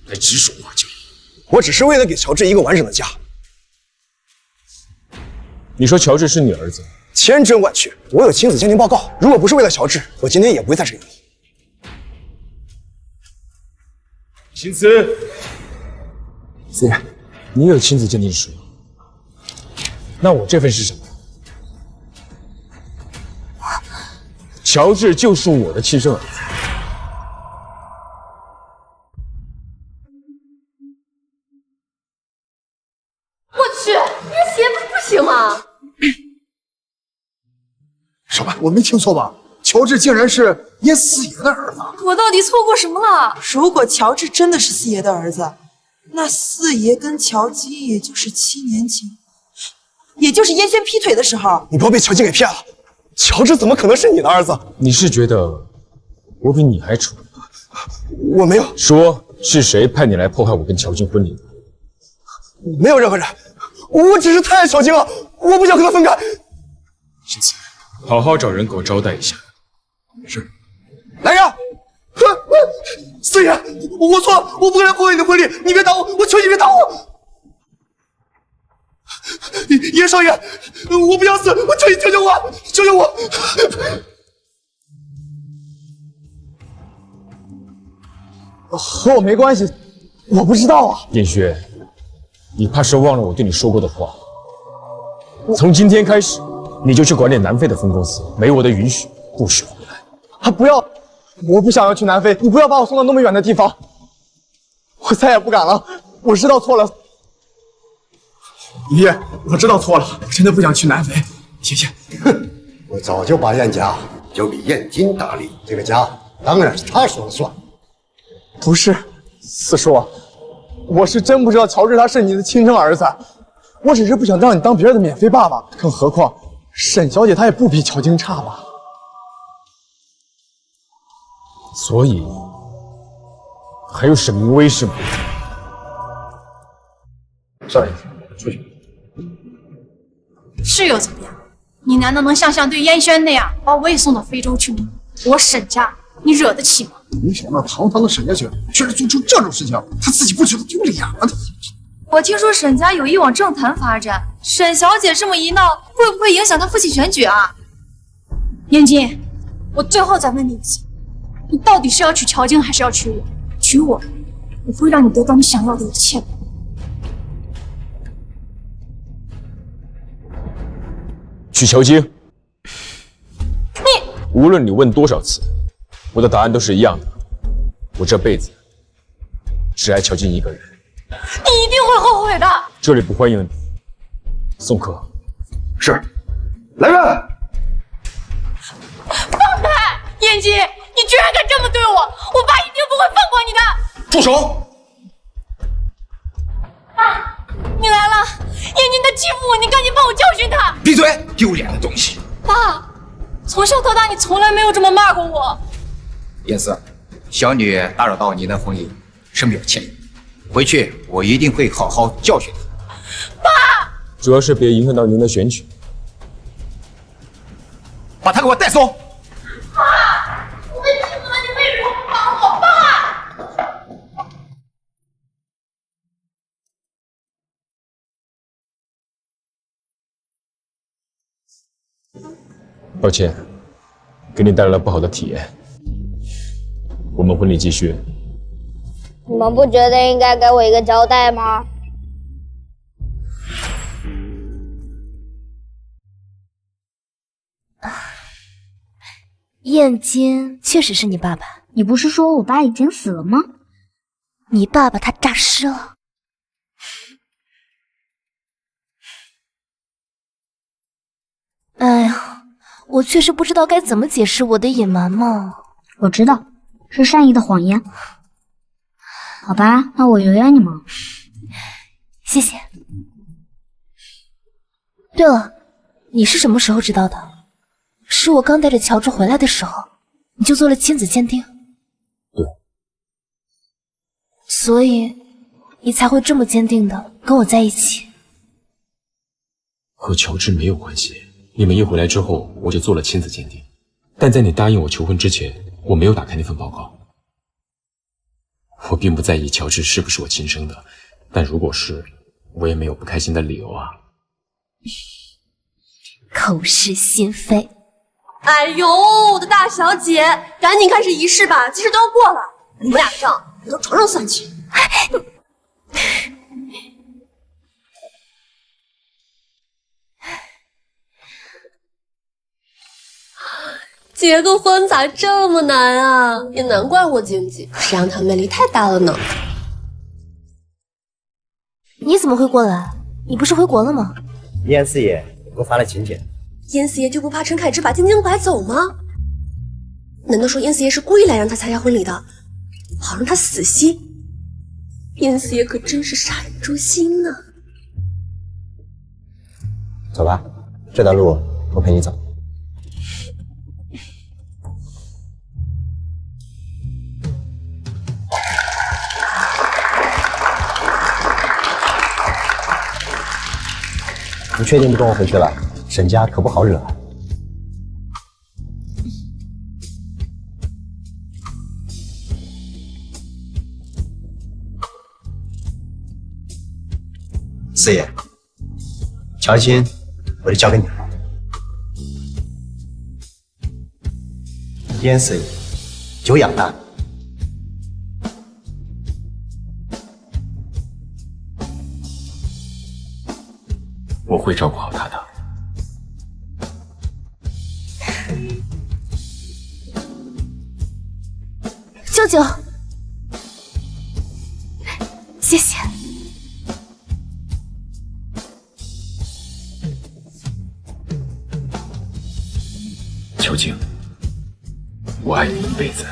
来指手画脚。我只是为了给乔治一个完整的家。你说乔治是你儿子？千真万确，我有亲子鉴定报告。如果不是为了乔治，我今天也不会在这里。秦慈，思妍，你有亲子鉴定书，那我这份是什么？乔治就是我的亲生儿子。我去，你这鞋不行吗？什么？我没听错吧？乔治竟然是叶四爷的儿子！我到底错过什么了？如果乔治真的是四爷的儿子，那四爷跟乔晶也就是7年前，也就是烟轩劈腿的时候。你不要被乔晶给骗了，乔治怎么可能是你的儿子？你是觉得我比你还蠢？我没有。说是谁派你来破坏我跟乔晶婚礼的？没有任何人，我只是太爱乔晶了，我不想跟他分开。秦慈，好好找人给我招待一下。是。来人！四爷，我错了，我不该来破坏你的婚礼，你别打我，我求你别打我！叶少爷，我不想死，我求你救救我，救救我！和我没关系，我不知道啊。燕轩，你怕是忘了我对你说过的话。从今天开始，你就去管理南非的分公司，没我的允许，不许回来。啊，不要！我不想要去南非，你不要把我送到那么远的地方，我再也不敢了。我知道错了，爷爷，我知道错了，我真的不想去南非，谢谢。哼，我早就把燕家交给燕京打理，这个家当然是他说了算。不是，四叔，我是真不知道乔治他是你的亲生儿子，我只是不想让你当别人的免费爸爸。更何况，沈小姐她也不比乔晶差吧？所以还有沈明威是吗？少爷，出去。是又怎么样？你难道能像对燕轩那样把我也送到非洲去吗？我沈家，你惹得起吗？没想到堂堂的沈家姐居然做出这种事情，她自己不觉得丢脸吗？我听说沈家有意往政坛发展，沈小姐这么一闹，会不会影响她父亲选举啊？燕京，我最后再问你一次，你到底是要娶乔晶还是要娶我？娶我，我会让你得到你想要的一切。娶乔晶。无论你问多少次，我的答案都是一样的。我这辈子只爱乔晶一个人。你一定会后悔的。这里不欢迎你。送客。是。来人！放开！燕姬，你居然敢这么对我，我爸一定不会放过你的。住手！爸，你来了！燕姬在欺负我，你赶紧帮我教训他。闭嘴！丢脸的东西！爸，从小到大你从来没有这么骂过我。燕思，小女打扰到你的婚礼，深表歉意。回去我一定会好好教训她。爸，主要是别影响到您的选举。把她给我带走！爸，我被欺负了，你为什么不帮我？爸！抱歉，给你带来了不好的体验。我们婚礼继续。你们不觉得应该给我一个交代吗？燕京确实是你爸爸。你不是说我爸已经死了吗？你爸爸他诈尸了。哎呀，我确实不知道该怎么解释我的隐瞒嘛。我知道，是善意的谎言。好吧，那我原谅你们。谢谢。对了，你是什么时候知道的？是我刚带着乔治回来的时候，你就做了亲子鉴定。对。所以你才会这么坚定的跟我在一起。和乔治没有关系。你们一回来之后，我就做了亲子鉴定，但在你答应我求婚之前，我没有打开那份报告。我并不在意乔治是不是我亲生的，但如果是，我也没有不开心的理由啊。口是心非。哎呦，我的大小姐，赶紧开始仪式吧，计时都要过了。你们俩的账留到床上算去。结个婚咋这么难啊？也难怪我经济，谁让他魅力太大了呢？你怎么会过来？你不是回国了吗？燕四爷给我发了请柬。燕四爷就不怕陈凯之把晶晶拐走吗？难道说燕四爷是故意来让他参加婚礼的，好让他死心？燕四爷可真是杀人诛心呢。走吧，这段路我陪你走。你确定不跟我回去了？沈家可不好惹啊。四爷，乔欣，我就交给你了。燕四爷，久仰大名。我会照顾好他的。舅舅，谢谢。秋静，我爱你一辈子。